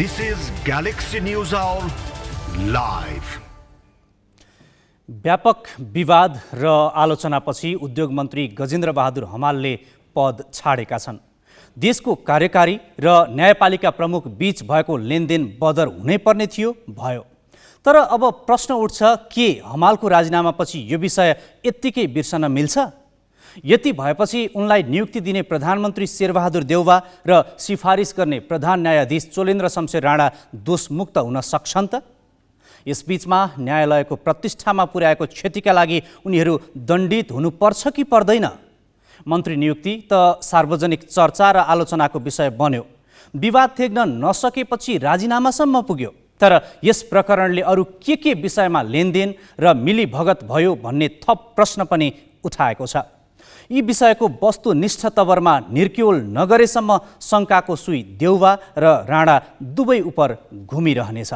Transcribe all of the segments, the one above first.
This is Galaxy News Hour live. व्यापक विवाद र आलोचनापछि उद्योग मन्त्री गजेन्द्र बहादुर हमालले पद छाडेका छन्। देशको कार्यकारी र न्यायपालिका प्रमुख बीच भएको लेनदेन बदर हुनै पर्ने थियो, भयो। तर अब प्रश्न उठ्छ, के हमालको राजीनामापछि यो विषय यत्तिकै बिर्सन मिल्छ? यति भएपछि उनलाई नियुक्ति दिने प्रधानमन्त्री शेरबहादुर देउवा र सिफारिस गर्ने प्रधान न्यायाधीश चोलेन्द्र शमशेर राणा दोषमुक्त हुन सक्छन् त? यसबीचमा न्यायालयको प्रतिष्ठामा पुर्याएको क्षतिका लागि उनीहरू दण्डित हुनुपर्छ कि पर्दैन? मन्त्री नियुक्ति त सार्वजनिक चर्चा र आलोचनाको विषय बन्यो। विवाद थेग्न नसकेपछि राजीनामासम्म पुग्यो। तर यस प्रकरणले अरू के विषयमा लेनदेन र मिलीभगत भयो भन्ने थप प्रश्न पनि उठाएको छ। यी विषयको वस्तुनिष्ठ तवरमा निर्क्युल नगरेसम्म शङ्काको सुई देउवा र राणा दुवै उप घुमिरहनेछ।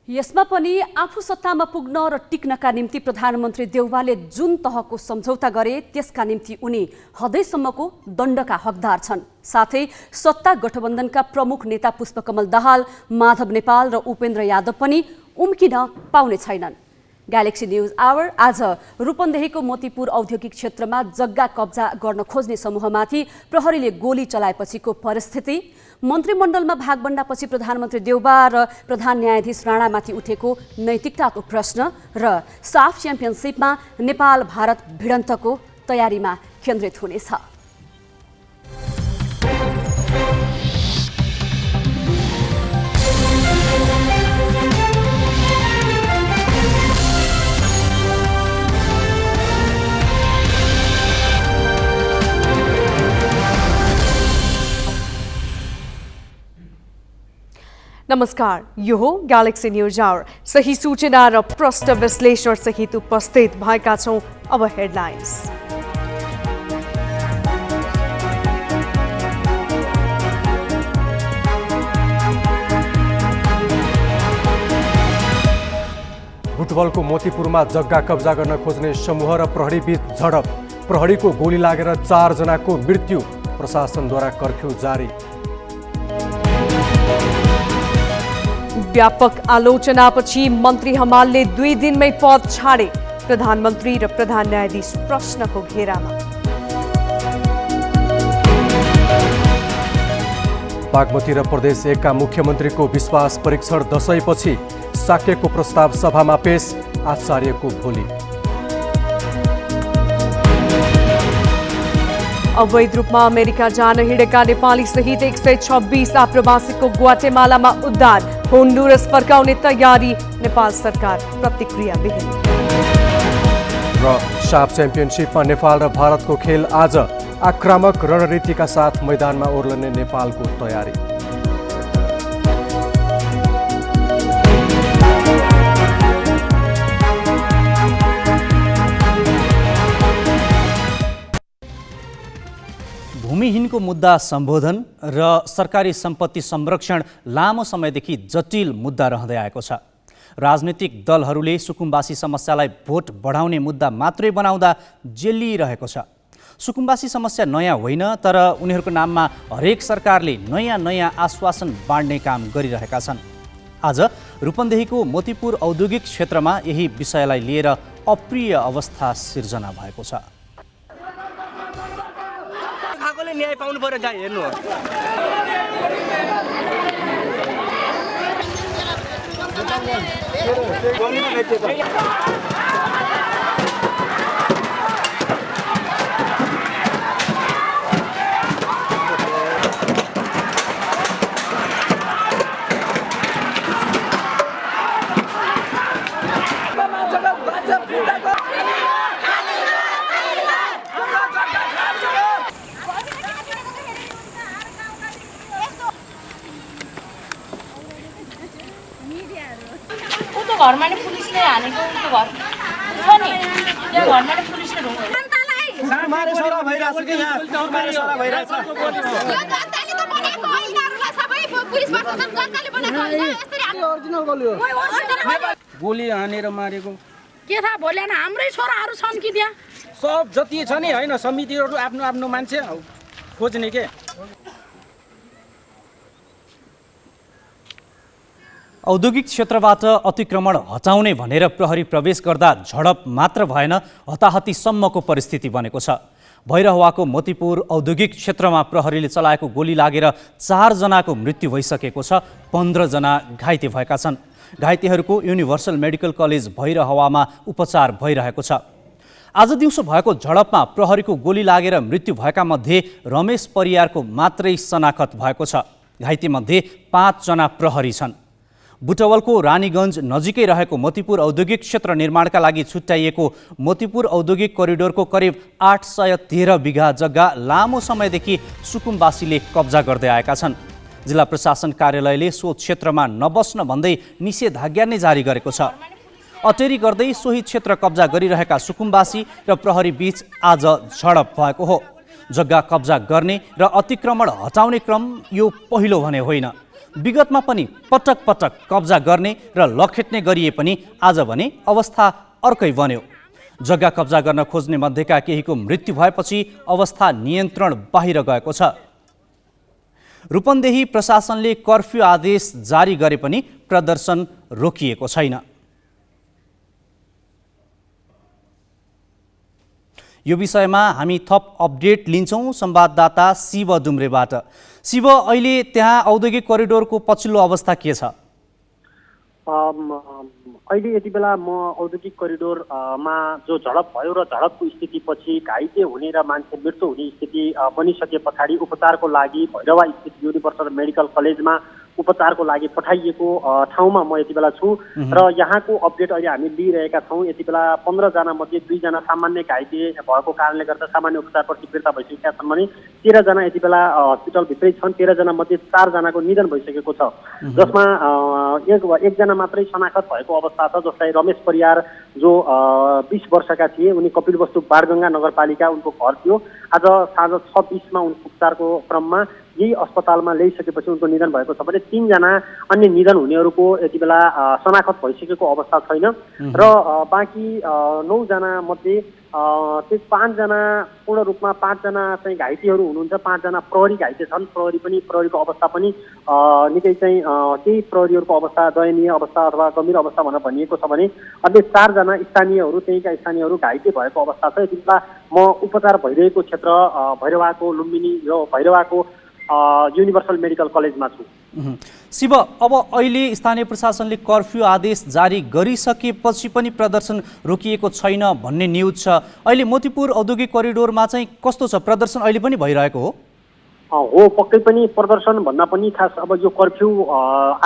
यसमा पनि आफू सत्तामा पुग्न र टिक्नका निम्ति प्रधानमन्त्री देउवाले जुन तहको सम्झौता गरे त्यसका निम्ति उनी हदैसम्मको दण्डका हकदार छन्। साथै सत्ता गठबन्धनका प्रमुख नेता पुष्पकमल दाहाल, माधव नेपाल र उपेन्द्र यादव पनि उम्किन पाउने छैनन्। ग्यालेक्सी न्यूज आवर आज रूपन्देहीको मोतीपुर औद्योगिक क्षेत्रमा जग्गा कब्जा गर्न खोज्ने समूहमाथि प्रहरीले गोली चलाएपछिको परिस्थिति, मन्त्रीमण्डलमा भागबण्डापछि प्रधानमन्त्री देउवा र प्रधान न्यायाधीश राणामाथि उठेको नैतिकताको प्रश्न र साफ च्याम्पियनसिपमा नेपाल भारत भिडन्तको तयारीमा केन्द्रित हुनेछ। नमस्कार, यो हो ग्यालेक्सी न्यूज आवर। सही सूचना र प्रष्ट विश्लेषण सहित उपस्थित भएका छौं। अब हेडलाइन्स। बुटवलको मोतीपुरमा जग्गा कब्जा गर्न खोज्ने समूह र प्रहरी बीच झडप, प्रहरीको गोली लागेर 4 जनाको मृत्यु, प्रशासनद्वारा कर्फ्यू जारी। व्यापक आलोचनापछि मन्त्री हमालले 2 दिनमै पद छाडे, प्रधानमन्त्री र प्रधान न्यायाधीश प्रश्नको घेरामा। बागमती र प्रदेश 1 का मुख्यमन्त्रीको विश्वास परीक्षण दशैंपछि साक्यको प्रस्ताव सभामा पेश, आचार्यको भोलि। अवैध रूपमा अमेरिका जान हिँडेका नेपाली सहित 126 आप्रवासीको ग्वाटेमालामा उद्धार, होन्डुरस फर्काउने तयारी, नेपाल सरकार प्रतिक्रियाविहीन। र साफ च्याम्पियनसिपमा नेपाल र भारतको खेल आज, आक्रामक रणनीतिका साथ मैदानमा ओर्लने नेपालको तयारी। भूमिहीनको मुद्दा सम्बोधन र सरकारी सम्पत्ति संरक्षण लामो समयदेखि जटिल मुद्दा रहँदै आएको छ। राजनीतिक दलहरूले सुकुम्बासी समस्यालाई भोट बढाउने मुद्दा मात्रै बनाउँदा जेलिरहेको छ। सुकुम्बासी समस्या नयाँ होइन, तर उनीहरूको नाममा हरेक सरकारले नयाँ आश्वासन बाँड्ने काम गरिरहेका छन्। आज रूपन्देहीको मोतीपुर औद्योगिक क्षेत्रमा यही विषयलाई लिएर अप्रिय अवस्था सिर्जना भएको छ। न्याय पाउनु पर्यो, जहाँ हेर्नु हो। घरमा नि पुलिसले हानेको उनको घर छ नि, त्यो घरमा नि पुलिसले ढुङ्गा मारे सरा भइराछ के यहाँ मारे सरा भइराछ। यो जनताले त बनाएको हो, यिनीहरुलाई सबै पुलिस प्रशासन जनताले बनाएको होइन। यसरी ओरिजिनल गोली हानेर मारेको के थाहा, भोलि हाम्रै छोराहरू छन् कि त्यहाँ सब जति छ नि हैन, समितिहरु आफ्नो आफ्नो मान्छे खोज्ने के। औद्योगिक क्षेत्रबाट अतिक्रमण हटाउने भनेर प्रहरी प्रवेश गर्दा झडप मात्र भएन, हताहतीसम्मको परिस्थिति बनेको छ। भैरहवाको मोतीपुर औद्योगिक क्षेत्रमा प्रहरीले चलाएको गोली लागेर 4 जनाको मृत्यु भइसकेको छ, 15 जना घाइते भएका छन्। घाइतेहरूको युनिभर्सल मेडिकल कलेज भैरहवामा उपचार भइरहेको छ। आज दिउँसो भएको झडपमा प्रहरीको गोली लागेर मृत्यु भएका मध्ये रमेश परियारको मात्रै शनाखत भएको छ। घाइतेमध्ये 5 जना प्रहरी छन्। बुटवलको रानीगञ्ज नजिकै रहेको मोतीपुर औद्योगिक क्षेत्र निर्माणका लागि छुट्याइएको मोतीपुर औद्योगिक करिडोरको करिब 813 बिघा जग्गा लामो समयदेखि सुकुम्बासीले कब्जा गर्दै आएका छन्। जिल्ला प्रशासन कार्यालयले सो क्षेत्रमा नबस्न भन्दै निषेधाज्ञा नै जारी गरेको छ। अटेरी गर्दै सोही क्षेत्र कब्जा गरिरहेका सुकुम्बासी र प्रहरी बीच आज झडप भएको हो। जग्गा कब्जा गर्ने र अतिक्रमण हटाउने क्रम यो पहिलो भने होइन। विगतमा पनि पटक पटक कब्जा गर्ने र लखेट्ने गरिए पनि आज भने अवस्था अर्कै बन्यो। जग्गा कब्जा गर्न खोज्ने मध्येका केहीको मृत्यु भएपछि अवस्था नियन्त्रण बाहिर गएको छ। रूपन्देही प्रशासनले कर्फ्यू आदेश जारी गरे पनि प्रदर्शन रोकिएको छैन। यो विषयमा हामी थप अपडेट लिन्छौँ संवाददाता शिव दुम्रेबाट। शिव, अहिले त्यहाँ औद्योगिक करिडोरको पछिल्लो अवस्था के छ? अहिले यति बेला म औद्योगिक करिडोरमा जो झडप भयो र झडपको स्थितिपछि घाइते हुने र मान्छे मृत्यु हुने स्थिति बनिसके पछाडि उपचारको लागि भैरवा स्थित युनिभर्सल मेडिकल कलेजमा उपचारको लागि पठाइएको ठाउँमा म यति बेला छु र यहाँको अपडेट अहिले हामी लिइरहेका छौँ। यति बेला 15 जना मध्ये 2 जना सामान्य घाइते भएको कारणले गर्दा सामान्य उपचारपछि फिर्ता भइसकेका छन् भने 13 जना यति बेला हस्पिटलभित्रै छन्। 13 जना मध्ये 4 जनाको निधन भइसकेको छ, जसमा एक जना मात्रै शनाखत भएको अवस्था छ, जसलाई रमेश परियार जो 20 वर्षका थिए। उनी कपिलवस्तु बाणगङ्गा नगरपालिका उनको घर थियो। आज साँझ 6:20मा उनको उपचारको क्रममा यही अस्पतालमा ल्याइसकेपछि उनको निधन भएको छ भने 3 जना अन्य निधन हुनेहरूको यति बेला शनाखत भइसकेको अवस्था छैन र बाँकी 9 जना मध्ये त्यो 5 जना पूर्ण रूपमा 5 जना चाहिँ घाइतेहरू हुनुहुन्छ। 5 जना प्रहरी घाइते छन्। प्रहरीको अवस्था पनि निकै चाहिँ केही प्रहरीहरूको अवस्था दयनीय अवस्था अथवा गम्भीर अवस्था भनेर भनिएको छ भने अन्य 4 जना त्यहीका स्थानीयहरू घाइते भएको अवस्था छ। यति बेला म उपचार भइरहेको क्षेत्र भैरवाको लुम्बिनी र भैरवाको युनिभर्सल मेडिकल कलेजमा छु। शिव, अब अहिले स्थानीय प्रशासनले कर्फ्यू आदेश जारी गरिसकेपछि पनि प्रदर्शन रोकिएको छैन भन्ने न्युज छ। अहिले मोतीपुर औद्योगिक करिडोरमा चाहिँ कस्तो छ? प्रदर्शन अहिले पनि भइरहेको हो? हो, पक्कै पनि प्रदर्शन भन्दा पनि खास अब यो कर्फ्यू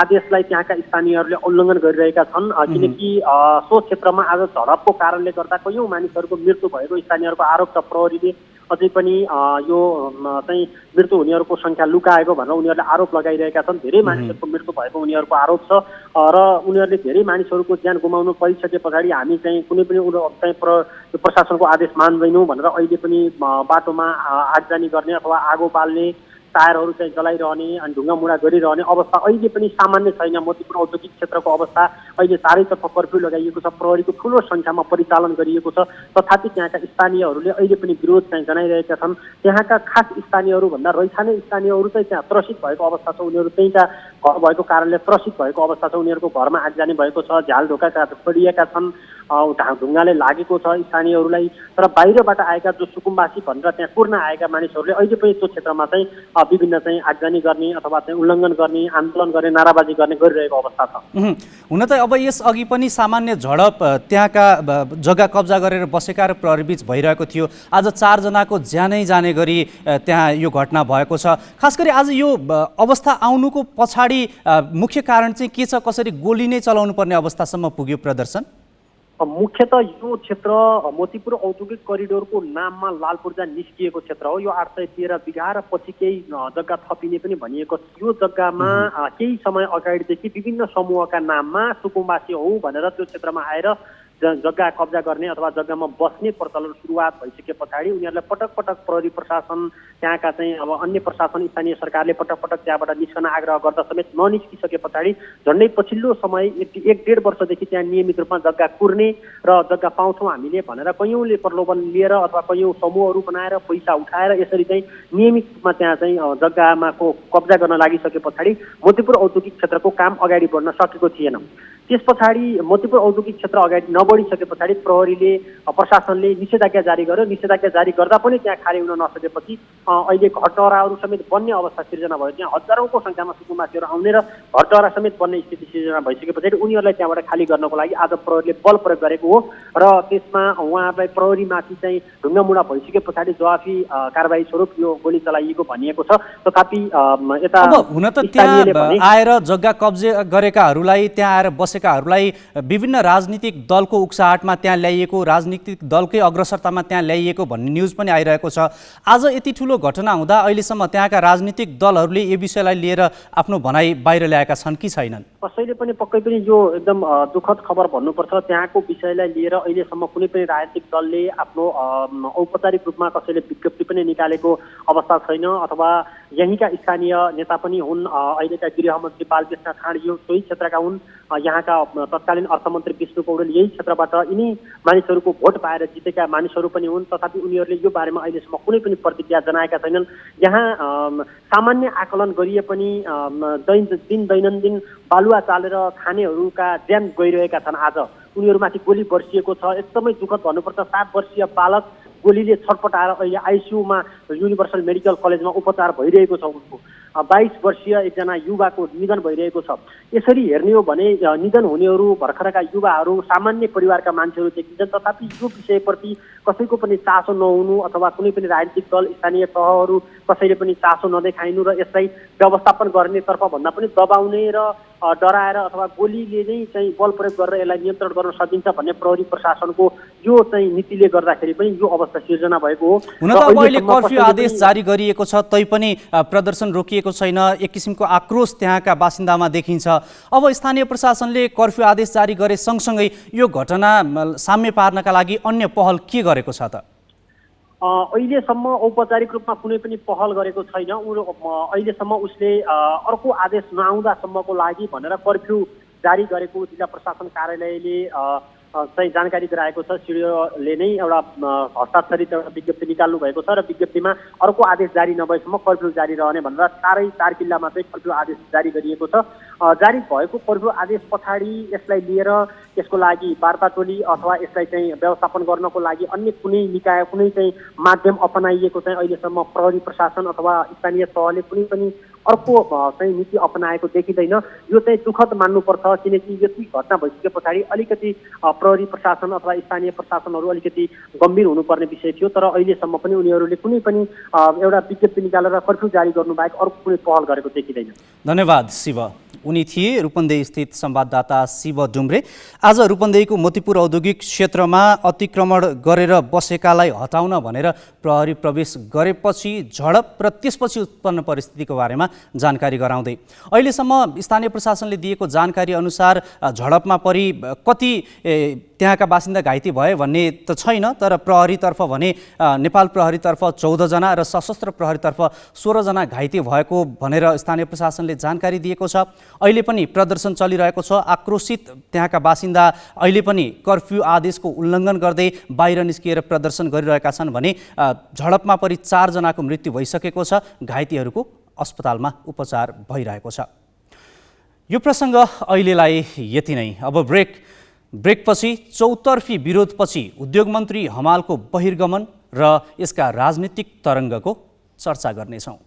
आदेशलाई त्यहाँका स्थानीयहरूले उल्लङ्घन गरिरहेका छन्, किनकि सो क्षेत्रमा आज झडपको कारणले गर्दा कयौँ मानिसहरूको मृत्यु भएको स्थानीयहरूको आरोप छ। प्रहरीले अझै पनि यो चाहिँ मृत्यु हुनेहरूको सङ्ख्या लुकाएको भनेर उनीहरूले आरोप लगाइरहेका छन्। धेरै मानिसहरूको मृत्यु भएको उनीहरूको आरोप छ र उनीहरूले धेरै मानिसहरूको ज्यान गुमाउनु परिसके पछाडि हामी चाहिँ कुनै पनि चाहिँ प्रशासनको आदेश मान्दैनौँ भनेर अहिले पनि बाटोमा आगजनी गर्ने अथवा आगो बाल्ने, टायरहरू चाहिँ जलाइरहने अनि ढुङ्गा मुढा गरिरहने अवस्था अहिले पनि सामान्य छैन। मोतीपुर औद्योगिक क्षेत्रको अवस्था अहिले चारैतर्फ कर्फ्यू लगाइएको छ, प्रहरीको ठुलो सङ्ख्यामा परिचालन गरिएको छ, तथापि त्यहाँका स्थानीयहरूले अहिले पनि विरोध चाहिँ जनाइरहेका छन्। त्यहाँका खास स्थानीयहरू भन्दा रैथाने स्थानीयहरू चाहिँ त्यहाँ त्रसित भएको अवस्था छ। उनीहरू त्यहीँका घर भएको कारणले त्रसित भएको अवस्था छ। उनीहरूको घरमा आगजनी भएको छ, झ्याल ढोका छोडिएका छन्, ढुङ्गाले लागेको छ स्थानीयहरूलाई। तर बाहिरबाट आएका जो सुकुम्बासी भनेर त्यहाँ कुर्न आएका मानिसहरूले अहिले पनि त्यो क्षेत्रमा चाहिँ विभिन्न चाहिँ आगजनी गर्ने अथवा चाहिँ उल्लङ्घन गर्ने, आन्दोलन गर्ने, नाराबाजी गर्ने गरिरहेको अवस्था छ। हुन त अब यस अघि पनि सामान्य झडप त्यहाँका जग्गा कब्जा गरेर बसेका र प्रहरीबीच भइरहेको थियो। आज 4 जनाको ज्यानै जाने गरी त्यहाँ यो घटना भएको छ। खास गरी आज यो अवस्था आउनुको पछाडि मुख्य कारण चाहिँ के छ? कसरी गोली नै चलाउनु पर्ने अवस्थासम्म पुग्यो प्रदर्शन? मुख्यतः यो क्षेत्र मोतीपुर औद्योगिक करिडोरको नाममा लाल पूर्जा निस्किएको क्षेत्र हो। यो 813 बिघा र पछि केही जग्गा थपिने पनि भनिएको छ। यो जग्गामा केही समय अगाडिदेखि विभिन्न समूहका नाममा सुकुम्बासी हौ भनेर त्यो क्षेत्रमा आएर जग्गा कब्जा गर्ने अथवा जग्गामा बस्ने प्रचलन सुरुवात भइसके पछाडि उनीहरूलाई पटक पटक प्रहरी प्रशासन त्यहाँका चाहिँ अब अन्य प्रशासन स्थानीय सरकारले पटक पटक त्यहाँबाट निस्कन आग्रह गर्दा समेत ननिस्किसके पछाडि झन्डै पछिल्लो समय 1-1.5 वर्षदेखि त्यहाँ नियमित रूपमा जग्गा कुर्ने र जग्गा पाउँछौँ हामीले भनेर कैयौँले प्रलोभन लिएर अथवा कैयौँ समूहहरू बनाएर पैसा उठाएर यसरी चाहिँ नियमित रूपमा त्यहाँ चाहिँ जग्गामाको कब्जा गर्न लागिसके पछाडि मध्यपुर औद्योगिक क्षेत्रको काम अगाडि बढ्न सकेको थिएन। त्यस पछाडि मध्यपुर औद्योगिक क्षेत्र अगाडि नबढिसके पछाडि प्रहरीले प्रशासनले निषेधाज्ञा जारी गर्यो। निषेधाज्ञा जारी गर्दा पनि त्यहाँ खाली हुन नसकेपछि अहिले घरचहराहरू समेत बन्ने अवस्था सिर्जना भयो। त्यहाँ हजारौँको सङ्ख्यामा सुकुम्बासीहरू आउने र घरचहरा समेत बन्ने स्थिति सिर्जना भइसके पछाडि उनीहरूलाई त्यहाँबाट खाली गर्नको लागि आज प्रहरीले बल प्रयोग गरेको हो र त्यसमा उहाँहरूलाई प्रहरीमाथि चाहिँ ढुङ्गामुढा भइसके पछाडि जवाफी कारबाही स्वरूप यो गोली चलाइएको भनिएको छ। तथापि यता हुन त त्यहाँ आएर जग्गा कब्जा गरेकाहरूलाई त्यहाँ आएर बसेकाहरूलाई विभिन्न राजनीतिक दलको उक्साहटमा त्यहाँ ल्याइएको, राजनीतिक दलकै अग्रसरतामा त्यहाँ ल्याइएको भन्ने न्युज पनि आइरहेको छ। आज यति ठुलो घटना हुँदा अहिलेसम्म त्यहाँका राजनीतिक दलहरूले यो विषयलाई लिएर आफ्नो भनाइ बाहिर ल्याएका छन् कि छैनन्? कसैले पनि पक्कै पनि यो एकदम दुःखद खबर भन्नुपर्छ। त्यहाँको विषयलाई लिएर अहिलेसम्म कुनै पनि राजनीतिक दलले आफ्नो औपचारिक रूपमा कसैले विज्ञप्ति पनि निकालेको अवस्था छैन अथवा यहीँका स्थानीय नेता पनि हुन्। अहिलेका गृहमन्त्री बालकृष्ण खाँड यो सोही क्षेत्रका हुन्। यहाँका तत्कालीन अर्थमन्त्री विष्णु पौडेल यही क्षेत्रबाट यिनी मानिसहरूको भोट पाएर जितेका मानिसहरू पनि हुन्। तथापि उनीहरूले यो बारेमा अहिलेसम्म कुनै पनि प्रतिक्रिया जनाएका छैनन्। यहाँ सामान्य आकलन गरिए पनि दैनन्दिन बालुवा चालेर खानेहरूका ज्यान गइरहेका छन्। आज उनीहरूमाथि गोली बर्सिएको छ। एकदमै दुःखद भन्नुपर्छ। 7 वर्षीय बालक गोलीले छटपटाएर अहिले आइसियूमा युनिभर्सल मेडिकल कलेजमा उपचार भइरहेको छ। उसको 22 वर्षीय एकजना युवाको निधन भइरहेको छ। यसरी हेर्ने हो भने निधन हुनेहरू भर्खरका युवाहरू सामान्य परिवारका मान्छेहरू देखिन्छन्। तथापि यो विषयप्रति कसैको पनि चासो नहुनु अथवा कुनै पनि राजनीतिक दल स्थानीय तहहरू कसैले पनि चासो नदेखाइनु र यसलाई व्यवस्थापन गर्नेतर्फ भन्दा पनि दबाउने र डराएर अथवा गोलीले नै चाहिँ बल प्रयोग गरेर यसलाई नियन्त्रण गर्न सकिन्छ भन्ने प्रहरी प्रशासनको यो चाहिँ नीतिले गर्दाखेरि पनि यो अवस्था सिर्जना भएको हो। हुन त अब अहिले कर्फ्यू आदेश जारी गरिएको छ तैपनि प्रदर्शन रोकिएको छैन। एक किसिमको आक्रोश त्यहाँका बासिन्दामा देखिन्छ। अब स्थानीय प्रशासनले कर्फ्यू आदेश जारी गरे सँगसँगै यो घटना साम्य पार्नका लागि अन्य पहल के गरेको छ त? अहिलेसम्म औपचारिक रूपमा कुनै पनि पहल गरेको छैन। अहिलेसम्म उसले अर्को आदेश नआउँदासम्मको लागि भनेर कर्फ्यू जारी गरेको जिल्ला प्रशासन कार्यालयले चाहिँ जानकारी गराएको छ। सिडिओले नै एउटा हस्ताक्षरित एउटा विज्ञप्ति निकाल्नु भएको छ र विज्ञप्तिमा अर्को आदेश जारी नभएसम्म कर्फ्यू जारी रहने भनेर 4 जिल्लामा चाहिँ कर्फ्यू आदेश जारी गरिएको छ। जारी भएको कर्फ्यू आदेश पछाडि यसलाई लिएर यसको लागि वार्ता टोली अथवा यसलाई चाहिँ व्यवस्थापन गर्नको लागि अन्य कुनै निकाय कुनै चाहिँ माध्यम अपनाइएको चाहिँ अहिलेसम्म प्रहरी प्रशासन अथवा स्थानीय तहले कुनै पनि अर्को चाहिँ नीति अपनाएको देखिँदैन। यो चाहिँ दुःखद मान्नुपर्छ किनकि यति घटना भइसके पछाडि अलिकति प्रहरी प्रशासन अथवा स्थानीय प्रशासनहरू अलिकति गम्भीर हुनुपर्ने विषय थियो। तर अहिलेसम्म पनि उनीहरूले कुनै पनि एउटा विज्ञप्ति निकालेर कर्फ्यू जारी गर्नु बाहेक अर्को कुनै पहल गरेको देखिँदैन। धन्यवाद शिव। उनी थिए रूपन्देही स्थित संवाददाता शिव डुम्रे। आज रूपन्देहीको मोतीपुर औद्योगिक क्षेत्रमा अतिक्रमण गरेर बसेकालाई हटाउन भनेर प्रहरी प्रवेश गरेपछि झडप र त्यसपछि उत्पन्न परिस्थितिको बारेमा जानकारी गराउँदै अहिलेसम्म स्थानीय प्रशासनले दिएको जानकारी अनुसार झडपमा परि कति त्यहाँका बासिन्दा घाइते भए भन्ने त छैन। तर प्रहरीतर्फ भने नेपाल प्रहरीतर्फ 14 जना र सशस्त्र प्रहरीतर्फ 16 जना घाइते भएको भनेर स्थानीय प्रशासनले जानकारी दिएको छ। अहिले पनि प्रदर्शन चलिरहेको छ। आक्रोशित त्यहाँका बासिन्दा अहिले पनि कर्फ्यू आदेशको उल्लङ्घन गर्दै बाहिर निस्किएर प्रदर्शन गरिरहेका छन् भने झडपमा परि 4 जनाको मृत्यु भइसकेको छ। घाइतेहरूको अस्पतालमा उपचार भइरहेको छ। यो प्रसङ्ग अहिलेलाई यति नै। अब ब्रेकपछि चौतर्फी विरोधपछि उद्योग मन्त्री हमालको बहिर्गमन र यसका राजनीतिक तरङ्गको चर्चा गर्नेछौँ।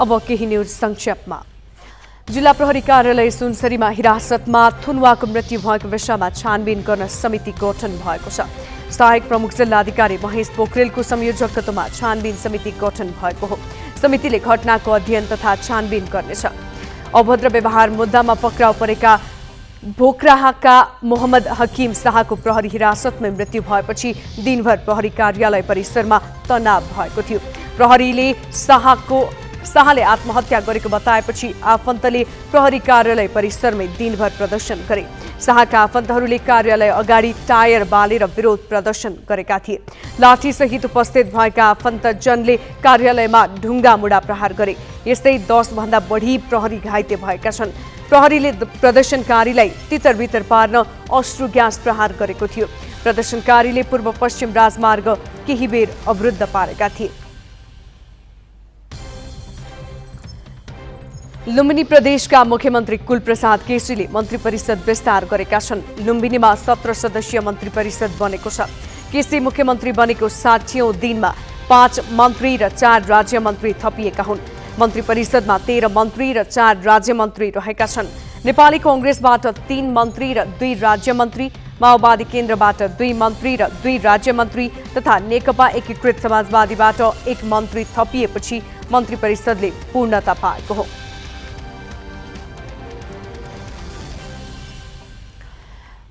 अब केही न्युज संक्षेपमा। जिल्ला प्रहरी कार्यालय सुनसरीमा हिरासतमा थुनुवाको मृत्यु भएको विषयमा छानबिन गर्न समिति गठन भएको छ। सहायक प्रमुख जिल्लाधिकारी महेश पोखरेलको संयोजकत्वमा छानबिन समिति गठन भएको हो। समितिले घटनाको अध्ययन तथा छानबिन गर्नेछ। अभद्र व्यवहार मुद्दामा पक्राउ परेका भोक्राहाका मोहम्मद हकिम शाहको प्रहरी हिरासतमै मृत्यु भएपछि दिनभर प्रहरी कार्यालय परिसरमा तनाव भएको थियो। प्रहरीले शाहको शाहले आत्महत्या गरेको बताएपछि आफन्तले प्रहरी कार्यालय परिसरमै दिनभर प्रदर्शन गरे। शाहका आफन्तहरूले कार्यालय अगाडि टायर बालेर विरोध प्रदर्शन गरेका थिए। लाठीसहित उपस्थित भएका आफन्तजनले कार्यालयमा ढुङ्गा मुढा प्रहार गरे। यस्तै 10 भन्दा बढी प्रहरी घाइते भएका छन्। प्रहरीले प्रदर्शनकारीलाई तितरबितर पार्न अश्रु ग्यास प्रहार गरेको थियो। प्रदर्शनकारीले पूर्व पश्चिम राजमार्ग केही बेर अवरुद्ध पारेका थिए। लुम्बिनी प्रदेशका मुख्यमन्त्री कुलप्रसाद केसीले मन्त्री परिषद विस्तार गरेका छन्। लुम्बिनीमा 17 सदस्यीय मन्त्री परिषद बनेको छ। केसी मुख्यमन्त्री बनेको 60औं दिनमा 5 मन्त्री र 4 राज्य मन्त्री थपिएका हुन्। मन्त्री परिषदमा 13 मन्त्री र 4 राज्य मन्त्री रहेका छन्। नेपाली कांग्रेसबाट 3 मन्त्री र 2 राज्य मन्त्री, माओवादी केन्द्रबाट 2 मन्त्री र 2 राज्य मन्त्री तथा नेकपा एकीकृत समाजवादीबाट 1 मन्त्री थपिएपछि मन्त्री परिषदले पूर्णता पाएको हो।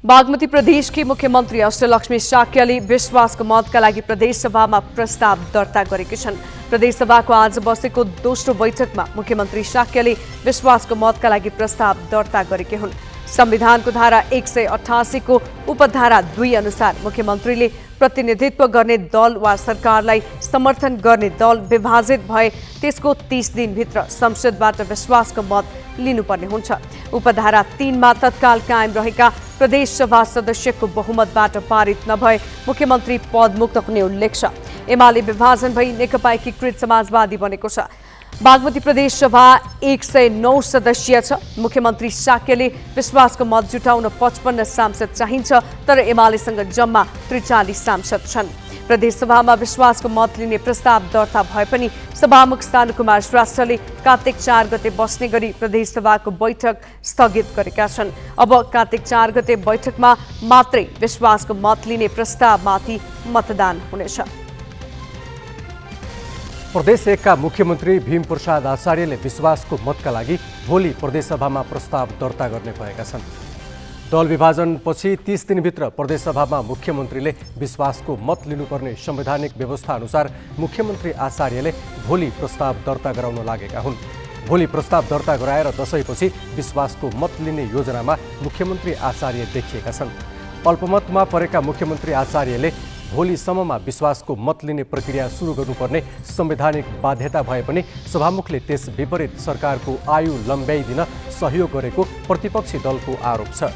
बागमती प्रदेशकी मुख्यमन्त्री अष्टलक्ष्मी साक्यले विश्वासको मतका लागि प्रदेशसभामा प्रस्ताव दर्ता गरेकी छन्। प्रदेशसभाको आज बसेको दोस्रो बैठकमा मुख्यमन्त्री साक्यले विश्वासको मतका लागि प्रस्ताव दर्ता गरेकी हुन्। संविधानको धारा 188 को उपधारा 2 अनुसार मुख्यमन्त्रीले प्रतिनिधित्व गर्ने दल वा सरकारलाई समर्थन गर्ने दल विभाजित भए त्यसको 30 दिनभित्र संसदबाट विश्वासको मत लिनुपर्ने हुन्छ। उपधारा 3 मा तत्काल कायम रहेका प्रदेशसभा सदस्यको बहुमतबाट पारित नभए मुख्यमन्त्री पदमुक्त हुने उल्लेख छ। एमाले विभाजन भई नेकपा एकीकृत समाजवादी बनेको छ। बागमती प्रदेश सभा 109 सदस्यीय छ। मुख्यमन्त्री साक्यले विश्वासको मत जुटाउन 55 सांसद चाहिन्छ, तर एमालेसँग जम्मा 43 सांसद छन्। प्रदेशसभामा विश्वासको मत लिने प्रस्ताव दर्ता भए पनि सभामुख शान्तकुमार श्रेष्ठले कार्तिक 4 गते बस्ने गरी प्रदेशसभाको बैठक स्थगित गरेका छन्। अब कार्तिक 4 गते बैठकमा मात्रै विश्वासको मत लिने प्रस्तावमाथि मतदान हुनेछ। प्रदेश 1 का मुख्यमन्त्री भीमप्रसाद आचार्यले विश्वासको मतका लागि भोलि प्रदेशसभामा प्रस्ताव दर्ता गर्ने भएका छन्। दल विभाजनपछि 30 दिनभित्र प्रदेशसभामा मुख्यमन्त्रीले विश्वासको मत लिनुपर्ने संवैधानिक व्यवस्था अनुसार मुख्यमन्त्री आचार्यले भोलि प्रस्ताव दर्ता गराउन लागेका हुन्। भोलि प्रस्ताव दर्ता गराएर दशैंपछि विश्वासको मत लिने योजनामा मुख्यमन्त्री आचार्य देखिएका छन्। अल्पमतमा परेका मुख्यमन्त्री आचार्यले भोलिसम्ममा विश्वासको मत लिने प्रक्रिया सुरु गर्नुपर्ने संवैधानिक बाध्यता भए पनि सभामुखले त्यस विपरीत सरकारको आयु लम्ब्याइदिन सहयोग गरेको प्रतिपक्षी दलको आरोप छ।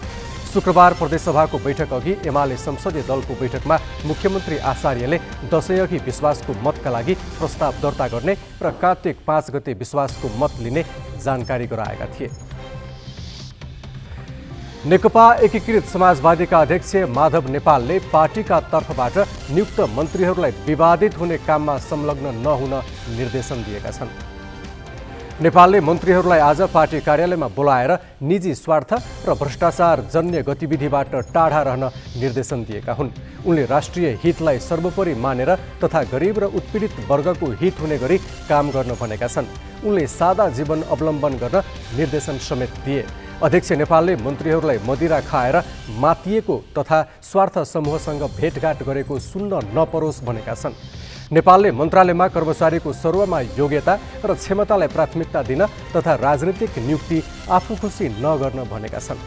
शुक्रबार प्रदेशसभाको बैठक अघि एमाले संसदीय दलको बैठकमा मुख्यमन्त्री आचार्यले दशैंअघि विश्वासको मतका लागि प्रस्ताव दर्ता गर्ने र कार्तिक 5 गते विश्वासको मत लिने जानकारी गराएका थिए। नेकपा एकीकृत समाजवादीका अध्यक्ष माधव नेपालले पार्टीका तर्फबाट नियुक्त मन्त्रीहरूलाई विवादित हुने काममा संलग्न नहुन निर्देशन दिएका छन्। नेपालले मन्त्रीहरूलाई आज पार्टी कार्यालयमा बोलाएर निजी स्वार्थ र भ्रष्टाचार जन्य गतिविधिबाट टाढा रहन निर्देशन दिएका हुन्। उनले राष्ट्रिय हितलाई सर्वोपरि मानेर तथा गरिब र उत्पीडित वर्गको हित हुने गरी काम गर्न भनेका छन्। उनले सादा जीवन अवलम्बन गर्न निर्देशन समेत दिए। अध्यक्ष नेपालले मन्त्रीहरूलाई मदिरा खाएर मातिएको तथा स्वार्थ समूहसँग भेटघाट गरेको सुन्न नपरोस् भनेका छन्। नेपालले मन्त्रालयमा कर्मचारीको सर्वमा योग्यता र क्षमतालाई प्राथमिकता दिन तथा राजनीतिक नियुक्ति आफू खुसी नगर्न भनेका छन्।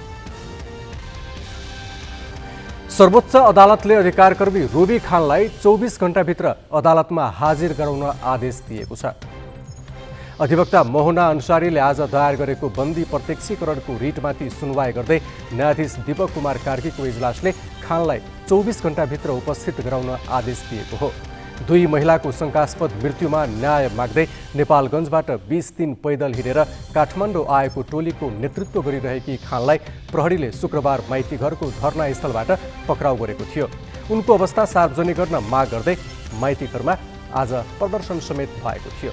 सर्वोच्च अदालतले अधिकारकर्मी रोबी खानलाई 24 घण्टाभित्र अदालतमा हाजिर गराउन आदेश दिएको छ। अधिवक्ता मोहना अन्सारीले आज दायर गरेको बन्दी प्रत्यक्षीकरणको रिटमाथि सुनवाई गर्दै न्यायाधीश दीपक कुमार कार्कीको इजलासले खानलाई 24 घण्टाभित्र उपस्थित गराउन आदेश दिएको हो। 2 महिलाको शङ्कास्पद मृत्युमा न्याय माग्दै नेपालगञ्जबाट 20 दिन पैदल हिँडेर काठमाडौँ आएको टोलीको नेतृत्व गरिरहेकी खानलाई प्रहरीले शुक्रबार माइती घरको धर्नास्थलबाट पक्राउ गरेको थियो। उनको अवस्था सार्वजनिक गर्न माग गर्दै माइती घरमा आज प्रदर्शन समेत भएको थियो।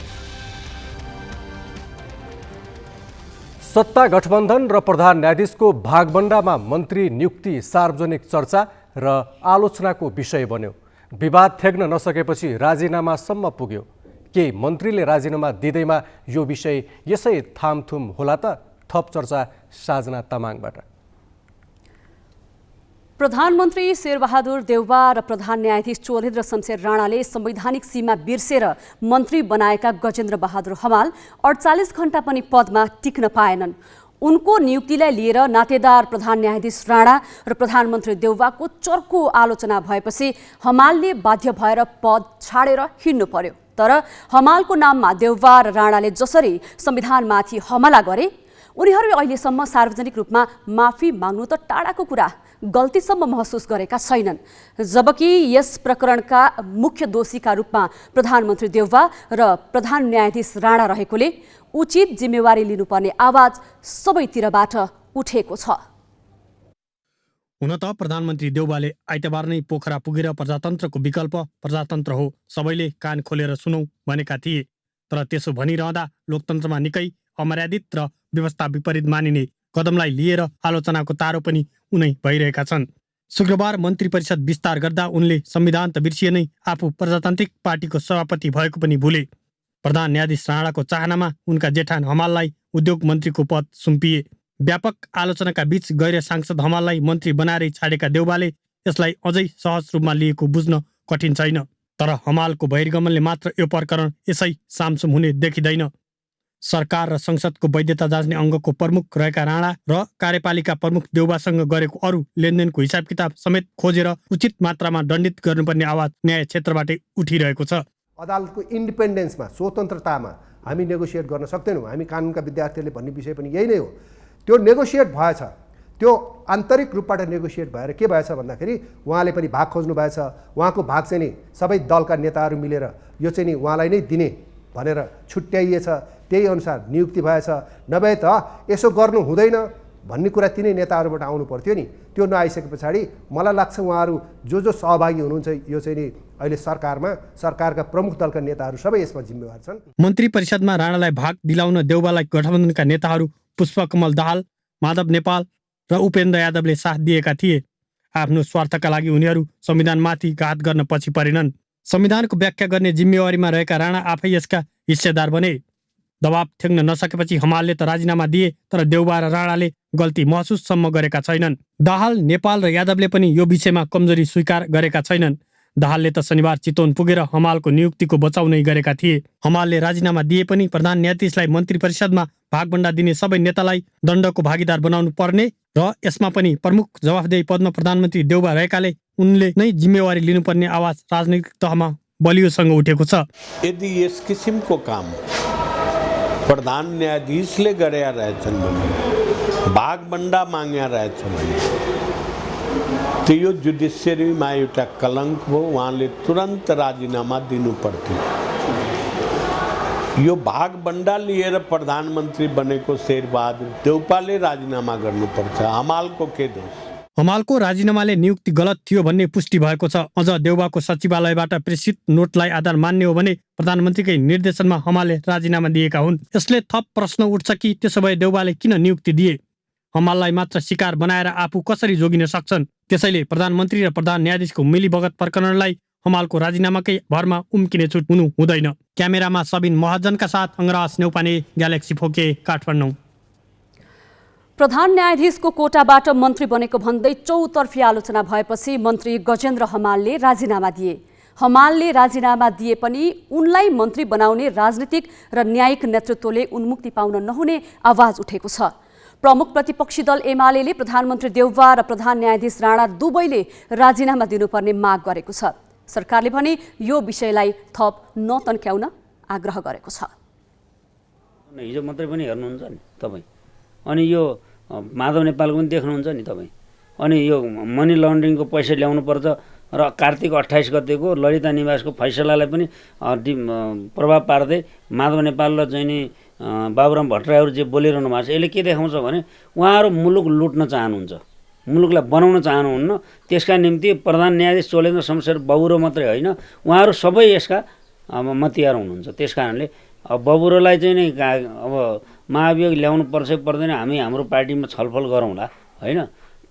सत्ता गठबन्धन र प्रधान न्यायाधीशको भागबण्डामा मन्त्री नियुक्ति सार्वजनिक चर्चा र आलोचनाको विषय बन्यो। विवाद थेग्न नसकेपछि राजीनामासम्म पुग्यो। के मन्त्रीले राजीनामा दिँदैमा यो विषय यसै थामथुम होला त? थप चर्चा साजना तामाङबाट। प्रधानमन्त्री शेरबहादुर देउवा र प्रधान न्यायाधीश चोलेन्द्र शमशेर राणाले संवैधानिक सीमा बिर्सेर मन्त्री बनाएका गजेन्द्र बहादुर हमाल 48 घण्टा पनि पदमा टिक्न पाएनन्। उनको नियुक्तिलाई लिएर नातेदार प्रधान न्यायाधीश राणा र प्रधानमन्त्री देउवाको चर्को आलोचना भएपछि हमालले बाध्य भएर पद छाडेर हिँड्नु पर्यो। तर हमालको नाममा देउवा र राणाले जसरी संविधानमाथि हमला गरे, उनीहरू अहिलेसम्म सार्वजनिक रूपमा माफी माग्नु त टाढाको कुरा, गल्तीसम्म महसुस गरेका छैनन्। जबकि यस प्रकरणका मुख्य दोषीका रूपमा प्रधानमन्त्री देउवा र प्रधान न्यायाधीश राणा रहेकोले उचित जिम्मेवारी लिनुपर्ने आवाज सबैतिरबाट उठेको छ। हुन त प्रधानमन्त्री देउवाले आइतबार नै पोखरा पुगेर प्रजातन्त्रको विकल्प प्रजातन्त्र हो, सबैले कान खोलेर सुनौ भनेका थिए। तर त्यसो भनिरहँदा लोकतन्त्रमा निकै अमर्यादित र व्यवस्था विपरीत मानिने कदमलाई लिएर आलोचनाको तारो पनि उनै भइरहेका छन्। शुक्रबार मन्त्री परिषद विस्तार गर्दा उनले संविधान त बिर्सिए नै आफू प्रजातान्त्रिक पार्टीको सभापति भएको पनि भुले। प्रधान न्यायाधीश राणाको चाहनामा उनका जेठान हमाललाई उद्योग मन्त्रीको पद सुम्पिए। व्यापक आलोचनाका बीच गैर सांसद हमाललाई मन्त्री बनाएरै छाडेका देउवाले यसलाई अझै सहज रूपमा लिएको बुझ्न कठिन छैन। तर हमालको बहिर्गमनले मात्र यो प्रकरण यसै सामसुम हुने देखिँदैन। सरकार र संसदको वैधता जाँच्ने अङ्गको प्रमुख रहेका राणा र कार्यपालिका प्रमुख देउवासँग गरेको अरू लेनदेनको हिसाब किताब समेत खोजेर उचित मात्रामा दण्डित गर्नुपर्ने आवाज न्याय क्षेत्रबाटै उठिरहेको छ। अदालतको इन्डिपेन्डेन्समा, स्वतन्त्रतामा हामी नेगोसिएट गर्न सक्दैनौँ। हामी कानुनका विद्यार्थीहरूले भन्ने विषय पनि यही नै हो। त्यो नेगोसिएट भएछ, त्यो आन्तरिक रूपबाट नेगोसिएट भएर के भएछ भन्दाखेरि उहाँले पनि भाग खोज्नु भएछ। उहाँको भाग चाहिँ नि सबै दलका नेताहरू मिलेर यो चाहिँ नि उहाँलाई नै दिने भनेर छुट्याइएछ। त्यही अनुसार नियुक्ति भएछ। नभए त यसो गर्नु हुँदैन भन्ने कुरा तिनै नेताहरूबाट आउनु पर्थ्यो नि। त्यो नआइसके पछाडि मलाई लाग्छ उहाँहरू जो सहभागी हुनुहुन्छ यो चाहिँ नि अहिले सरकारमा, सरकारका प्रमुख दलका नेताहरू सबै यसमा जिम्मेवार छन्। मन्त्री परिषदमा राणालाई भाग दिलाउन देउवालाई गठबन्धनका नेताहरू पुष्पकमल दाहाल, माधव नेपाल र उपेन्द्र यादवले साथ दिएका थिए। आफ्नो स्वार्थका लागि उनीहरू संविधानमाथि घात गर्न पछि परेनन्। संविधानको व्याख्या गर्ने जिम्मेवारीमा रहेका राणा आफै यसका हिस्सेदार बने। दबाब थ्याक्न नसकेपछि हमालले त राजीनामा दिए, तर देउवा र राणाले गल्ती महसुससम्म गरेका छैनन्। दाहाल, नेपाल र यादवले पनि यो विषयमा कमजोरी स्वीकार गरेका छैनन्। दाहालले त शनिबार चितवन पुगेर हमालको नियुक्तिको बचाउ नै गरेका थिए। हमालले राजीनामा दिए पनि प्रधान न्यायाधीशलाई मन्त्री परिषदमा भागभण्डा दिने सबै नेतालाई दण्डको भागीदार बनाउनु पर्ने र यसमा पनि प्रमुख जवाफदेही पदमा प्रधानमन्त्री देउवा रहेकाले उनले नै जिम्मेवारी लिनुपर्ने आवाज राजनैतिक तहमा बलियोसँग उठेको छ। यदि यस किसिमको काम प्रधान न्यायाधीशले गरेका रहेछन् भने, भागभण्डा माग्या रहेछ भने त यो जुडिसियरीमा एउटा कलङ्क हो। उहाँले तुरन्त राजीनामा दिनु पर्थ्यो। यो भागभण्डा लिएर प्रधानमन्त्री बनेको शेरबहादुर देउवाले राजीनामा गर्नुपर्छ। हमालको के दोष? हमालको राजीनामाले नियुक्ति गलत थियो भन्ने पुष्टि भएको छ। अझ देउवाको सचिवालयबाट प्रेषित नोटलाई आधार मान्ने हो भने प्रधानमन्त्रीकै निर्देशनमा हमालले राजीनामा दिएका हुन्। यसले थप प्रश्न उठ्छ कि त्यसो भए देउवाले किन नियुक्ति दिए? हमाललाई मात्र शिकार बनाएर आफू कसरी जोगिन सक्छन्? त्यसैले प्रधानमन्त्री र प्रधान न्यायाधीशको मिलीभगत प्रकरणलाई हमालको राजीनामाकै भरमा उम्किने छुट हुनु हुँदैन। क्यामेरामा सबिन महाजनका साथ अङ्गराज नेउपाने, ग्यालेक्सी फोके, काठमाडौँ। प्रधान न्यायाधीशको कोटाबाट मन्त्री बनेको भन्दै चौतर्फी आलोचना भएपछि मन्त्री गजेन्द्र हमालले राजीनामा दिए। हमालले राजीनामा दिए पनि उनलाई मन्त्री बनाउने राजनीतिक र न्यायिक नेतृत्वले उन्मुक्ति पाउन नहुने आवाज उठेको छ। प्रमुख प्रतिपक्षी दल एमाले प्रधानमन्त्री देउवा र प्रधान न्यायाधीश राणा दुवैले राजीनामा दिनुपर्ने माग गरेको छ। सरकारले भने यो विषयलाई थप नतन्क्याउन आग्रह गरेको छ। हिजो मात्रै पनि हेर्नुहुन्छ नि तपाईँ, अनि यो माधव नेपालको पनि देख्नुहुन्छ नि तपाईँ। अनि यो मनी लन्ड्रिङको पैसा ल्याउनु पर्छ र कार्तिक 28 गतेको ललिता निवासको फैसलालाई पनि प्रभाव पार्दै माधव नेपाल र चाहिँ नि बाबुराम भट्टराईहरू जे बोलिरहनु भएको छ, यसले के देखाउँछ भने उहाँहरू मुलुक लुट्न चाहनुहुन्छ, मुलुकलाई बनाउन चाहनुहुन्न। त्यसका निम्ति प्रधान न्यायाधीश चोलेन्द्र शमशेर बबुरो मात्रै होइन, उहाँहरू सबै यसका मतियार हुनुहुन्छ। त्यस कारणले अब बबुरोलाई चाहिँ नि अब महाभियोग ल्याउनु पर्छ पर्दैन, हामी हाम्रो पार्टीमा छलफल गरौँला होइन।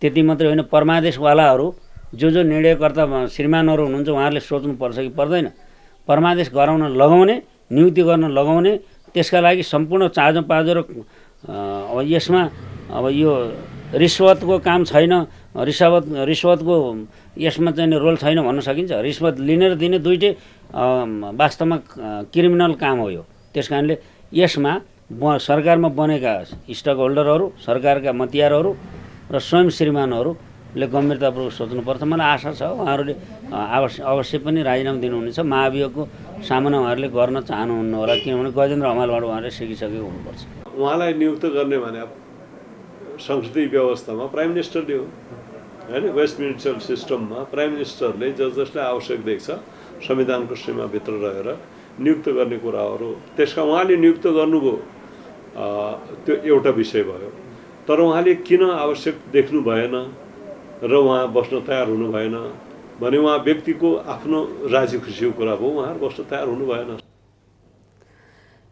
त्यति मात्रै होइन, परमादेशवालाहरू जो निर्णयकर्ता श्रीमानहरू हुनुहुन्छ उहाँहरूले सोच्नुपर्छ कि पर्दैन। परमादेश गराउन लगाउने, नियुक्ति गर्न लगाउने, त्यसका लागि सम्पूर्ण चाँजो पाँजो र अब यसमा अब यो रिश्वतको काम छैन, रिश्वतको यसमा चाहिँ रोल छैन भन्न सकिन्छ। रिश्वत लिने र दिने दुईटै वास्तवमा क्रिमिनल काम हो यो। त्यस कारणले यसमा सरकारमा बनेका स्टक होल्डरहरू, सरकारका मतियारहरू र स्वयं श्रीमानहरूले गम्भीरतापूर्वक सोच्नुपर्छ। मलाई आशा छ उहाँहरूले अवश्य पनि राजीनामा दिनुहुनेछ। महाभियोगको सामना उहाँहरूले गर्न चाहनुहुन्न होला, किनभने गजेन्द्र हमालबाट उहाँहरूले सिकिसकेको हुनुपर्छ। उहाँलाई नियुक्त गर्ने भने संसदीय व्यवस्थामा प्राइम मिनिस्टरले हो होइन। वेस्टमिन्स्टर सिस्टममा प्राइम मिनिस्टरले जसलाई आवश्यक देख्छ संविधानको सीमाभित्र रहेर नियुक्त गर्ने कुराहरू, त्यसका उहाँले नियुक्त गर्नुभयो, त्यो एउटा विषय भयो। तर उहाँले किन आवश्यक देख्नु भएन र उहाँ बस्न तयार हुनु भएन भने उहाँ व्यक्तिको आफ्नो राजी खुसीको कुरा भयो, उहाँहरू बस्न तयार हुनु भएन।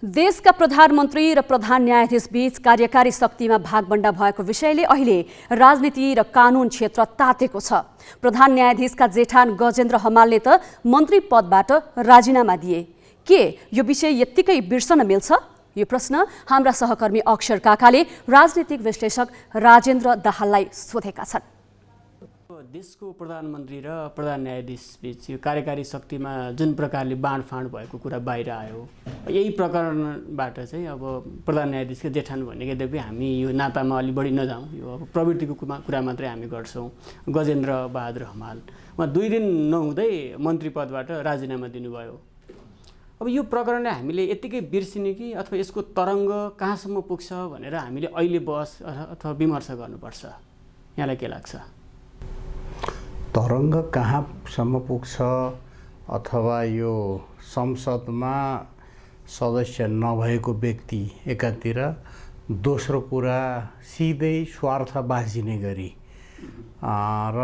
देशका प्रधानमन्त्री र प्रधान न्यायाधीश बीच कार्यकारी शक्तिमा भागबण्डा भएको विषयले अहिले राजनीति र कानुन क्षेत्र तातेको छ। प्रधान न्यायाधीशका जेठान गजेन्द्र हमालले त मन्त्री पदबाट राजीनामा दिए। के यो विषय यत्तिकै बिर्सन मिल्छ? यो प्रश्न हाम्रा सहकर्मी अक्षर काकाले राजनीतिक विश्लेषक राजेन्द्र दाहाललाई सोधेका छन्। देशको प्रधानमन्त्री र प्रधान न्यायाधीश बीच यो कार्यकारी शक्तिमा जुन प्रकारले बाँडफाँड भएको कुरा बाहिर आयो, यही प्रकरणबाट चाहिँ अब प्रधान न्यायाधीशको जेठान भनेको यद्यपि हामी यो नातामा अलि बढी नजाउँ, यो अब प्रवृत्तिको कुरा मात्रै हामी गर्छौँ। गजेन्द्र बहादुर हमाल उहाँ 2 दिन नहुँदै मन्त्री पदबाट राजीनामा दिनुभयो। अब यो प्रकरणले हामीले यत्तिकै बिर्सिने कि अथवा यसको तरङ्ग कहाँसम्म पुग्छ भनेर हामीले अहिले बहस अथवा विमर्श गर्नुपर्छ? यहाँलाई के लाग्छ? तरङ्ग कहाँसम्म पुग्छ अथवा यो संसदमा सदस्य नभएको व्यक्ति एकातिर, दोस्रो कुरा सिधै स्वार्थ बाँचिने गरी र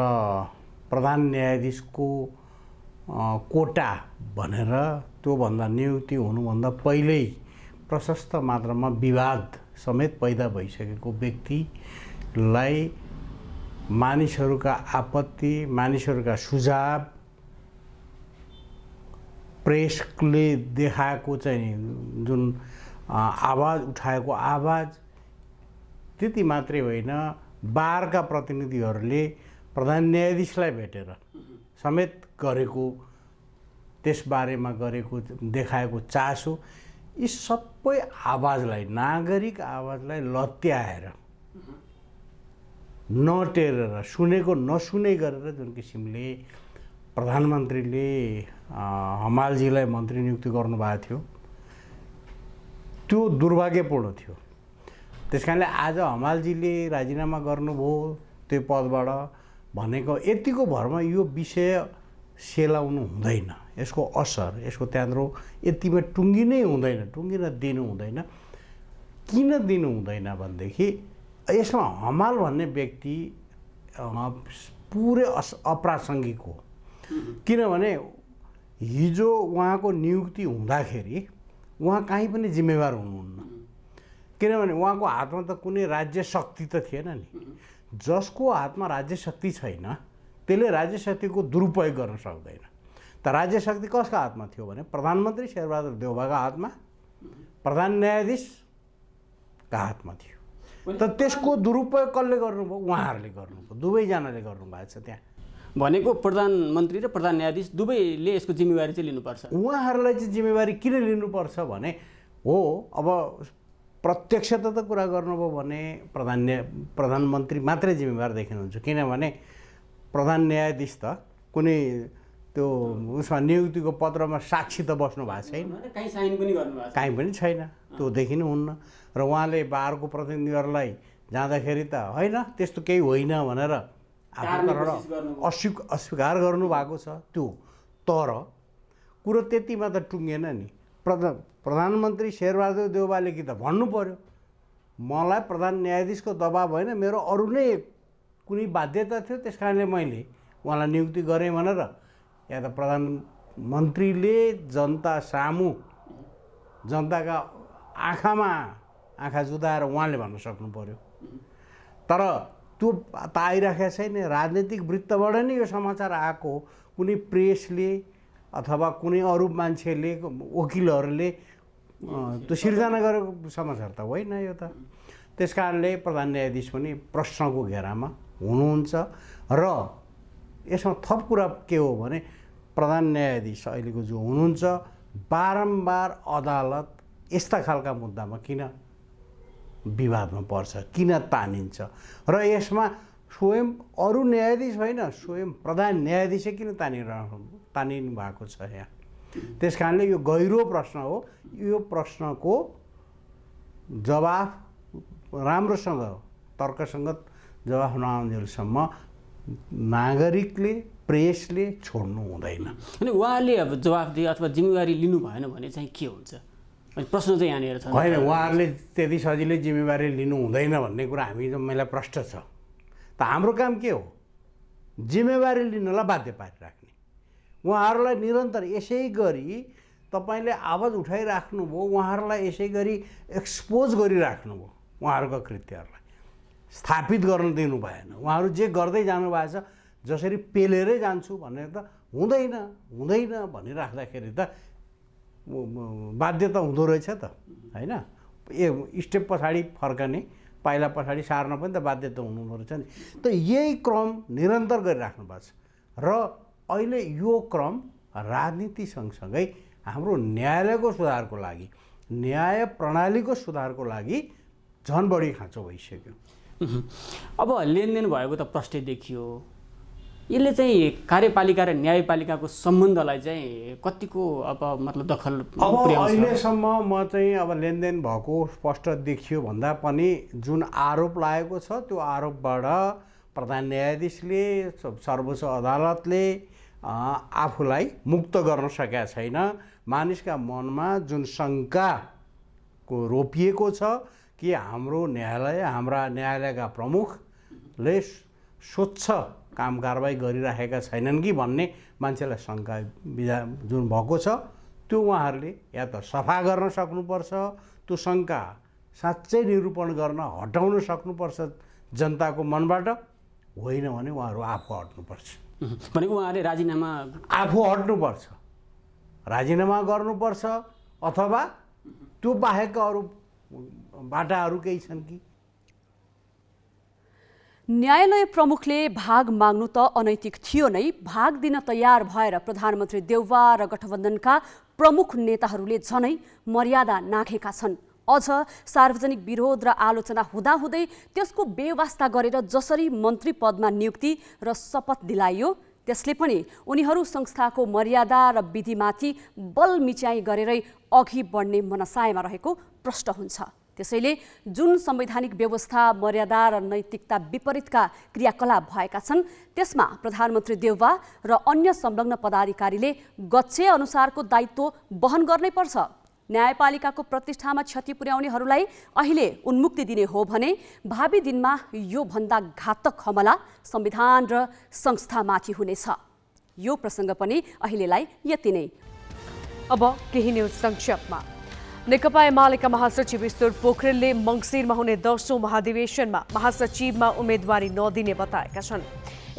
प्रधान न्यायाधीशको कोटा भनेर त्योभन्दा नियुक्ति हुनुभन्दा पहिल्यै प्रशस्त मात्रामा विवाद समेत पैदा भइसकेको व्यक्तिलाई मानिसहरूका आपत्ति, मानिसहरूका सुझाव, प्रेसले देखाएको चाहिँ जुन आवाज उठाएको आवाज त्यति मात्रै होइन, बारका प्रतिनिधिहरूले प्रधान न्यायाधीशलाई भेटेर समेत गरेको, त्यसबारेमा गरेको देखाएको चासो, यी सबै आवाजलाई, नागरिक आवाजलाई लत्याएर नटेरेर सुनेको नसुने गरेर जुन किसिमले प्रधानमन्त्रीले हमालजीलाई मन्त्री नियुक्ति गर्नुभएको थियो, त्यो दुर्भाग्यपूर्ण थियो। त्यसकारणले आज हमालजीले राजीनामा गर्नुभयो त्यो पदबाट भनेको यतिको भरमा यो विषय सेलाउनु हुँदैन। यसको असर, यसको त्यहाँद्रो यतिमा टुङ्गिनै हुँदैन, टुङ्गिन दिनु हुँदैन। किन दिनु हुँदैन भनेदेखि यसमा हमाल भन्ने व्यक्ति पुरै अप्रासङ्गिक हो। किनभने हिजो उहाँको नियुक्ति हुँदाखेरि उहाँ कहीँ पनि जिम्मेवार हुनुहुन्न, किनभने उहाँको हातमा त कुनै राज्य शक्ति त थिएन नि। जसको हातमा राज्य शक्ति छैन त्यसले राज्य शक्तिको दुरुपयोग गर्न सक्दैन। त राज्य शक्ति कसका हातमा थियो भने प्रधानमन्त्री शेरबहादुर देउवाका हातमा, प्रधान न्यायाधीशका हातमा थियो। त त्यसको दुरुपयोग कसले गर्नुभयो? उहाँहरूले गर्नुभयो, दुवैजनाले गर्नुभएको छ। त्यहाँ भनेको प्रधानमन्त्री र प्रधान न्यायाधीश दुवैले यसको जिम्मेवारी चाहिँ लिनुपर्छ। उहाँहरूलाई चाहिँ जिम्मेवारी किन लिनुपर्छ भने हो, अब प्रत्यक्षता त कुरा गर्नुभयो भने प्रधानमन्त्री मात्रै जिम्मेवार देखिनुहुन्छ। किनभने प्रधान न्यायाधीश त कुनै त्यो उसमा नियुक्तिको पत्रमा साक्षी त बस्नु भएको छैन, कहीँ पनि छैन, त्यो देखिनुहुन्न। र उहाँले बारको प्रतिनिधिहरूलाई जाँदाखेरि त होइन त्यस्तो केही होइन भनेर अस्वीकार गर्नुभएको छ त्यो। तर कुरो त्यतिमा त टुङ्गेन नि। प्रधानमन्त्री शेरबहादुर देउवाले कि त भन्नु पर्यो मलाई प्रधान न्यायाधीशको दबाब होइन, मेरो अरू नै कुनै बाध्यता थियो, त्यस कारणले मैले उहाँलाई नियुक्ति गरेँ भनेर, या त प्रधानमन्त्रीले जनता सामु, जनताका आँखामा आँखा जुदाएर उहाँले भन्न सक्नु पर्यो। तर त्यो त आइराखेको छैन। राजनीतिक वृत्तबाट नै यो समाचार आएको हो, कुनै प्रेसले अथवा कुनै अरू मान्छेले, वकिलहरूले त्यो सिर्जना गरेको समाचार त होइन यो त। त्यस कारणले प्रधान न्यायाधीश पनि प्रश्नको घेरामा हुनुहुन्छ र यसमा थप कुरा के हो भने प्रधान न्यायाधीश अहिलेको जो हुनुहुन्छ बारम्बार अदालत यस्ता खालका मुद्दामा किन विवादमा पर्छ, किन तानिन्छ र यसमा स्वयं अरू न्यायाधीश होइन स्वयं प्रधान न्यायाधीशै किन तानिनु भएको छ यहाँ। त्यस कारणले यो गहिरो प्रश्न हो। यो प्रश्नको जवाफ राम्रोसँग तर्कसङ्गत जवाफ नआउन्जेलसम्म नागरिकले प्रेसले छोड्नु हुँदैन। अनि उहाँले अब जवाफदेही अथवा जिम्मेवारी लिनु भएन भने चाहिँ के हुन्छ? प्रश्न चाहिँ यहाँनिर छ। होइन, उहाँहरूले त्यति सजिलै जिम्मेवारी लिनु हुँदैन भन्ने कुरा हामीलाई प्रष्ट छ। त हाम्रो काम के हो? जिम्मेवारी लिनलाई बाध्य पारिराख्ने। उहाँहरूलाई निरन्तर यसै गरी तपाईँले आवाज उठाइराख्नुभयो, उहाँहरूलाई यसै गरी एक्सपोज गरिराख्नुभयो, उहाँहरूको कृत्यहरूलाई स्थापित गर्न दिनु भएन। उहाँहरू जे गर्दै जानुभएको छ जसरी पेलेरै जान्छु भनेर त हुँदैन भनिराख्दाखेरि त बाध्यता हुँदो रहेछ त होइन। स्टेप पछाडि फर्कने, पाइला पछाडि सार्न पनि त बाध्यता हुनुहुँदो रहेछ नि। त यही क्रम निरन्तर गरिराख्नु भएको छ र अहिले यो क्रम राजनीति सँगसँगै हाम्रो न्यायालयको सुधारको लागि, न्याय प्रणालीको सुधारको लागि झन् बढी खाँचो भइसक्यो। अब लेनदेन भएको त प्रष्टै देखियो। यसले चाहिँ कार्यपालिका र न्यायपालिकाको सम्बन्धलाई चाहिँ कतिको अब मतलब दखल पुर्याउँछ? अहिलेसम्म म चाहिँ अब लेनदेन भएको स्पष्ट देखियो भन्दा पनि जुन आरोप लागेको छ त्यो आरोपबाट प्रधान न्यायाधीशले, सर्वोच्च अदालतले आफूलाई मुक्त गर्न सकेका छैन। मानिसका मनमा जुन शङ्काको रोपिएको छ कि हाम्रो न्यायालय, हाम्रा न्यायालयका प्रमुखले स्वच्छ काम कारबाही गरिराखेका छैनन् कि भन्ने मान्छेलाई शङ्का जुन भएको छ त्यो उहाँहरूले या त सफा गर्न सक्नुपर्छ, त्यो शङ्का साँच्चै निरूपण गर्न हटाउन सक्नुपर्छ जनताको मनबाट, होइन भने उहाँहरू आफू हट्नुपर्छ। भनेको उहाँले राजीनामा आफू हट्नुपर्छ, राजीनामा गर्नुपर्छ अथवा त्यो बाहेकका अरू बाटाहरू केही छन् कि? न्यायालय प्रमुखले भाग माग्नु त अनैतिक थियो नै, भाग दिन तयार भएर प्रधानमन्त्री देउवा र गठबन्धनका प्रमुख नेताहरूले झनै मर्यादा नाघेका छन्। अझ सार्वजनिक विरोध र आलोचना हुँदाहुँदै त्यसको बेवास्ता गरेर जसरी मन्त्री पदमा नियुक्ति र शपथ दिलाइयो त्यसले पनि उनीहरू संस्थाको मर्यादा र विधिमाथि बल मिच्याइ गरेरै अघि बढ्ने मनसायमा रहेको प्रष्ट हुन्छ। त्यसैले जुन संवैधानिक व्यवस्था, मर्यादा र नैतिकता विपरीतका क्रियाकलाप भएका छन् त्यसमा प्रधानमन्त्री देउवा र अन्य संलग्न पदाधिकारीले गच्छे अनुसारको दायित्व वहन गर्नै पर्छ। न्यायपालिकाको प्रतिष्ठामा क्षति पुर्याउनेहरूलाई अहिले उन्मुक्ति दिने हो भने भावी दिनमा यो भन्दा घातक हमला संविधान र संस्थामाथि हुनेछ। यो प्रसङ्ग पनि अहिलेलाई यति नै। अब केही न्युज संक्षेपमा। नेकपा एमालेका महासचिव ईश्वर पोखरेलले मङ्सिरमा हुने 10औं महाधिवेशनमा महासचिवमा उम्मेदवारी नदिने बताएका छन्।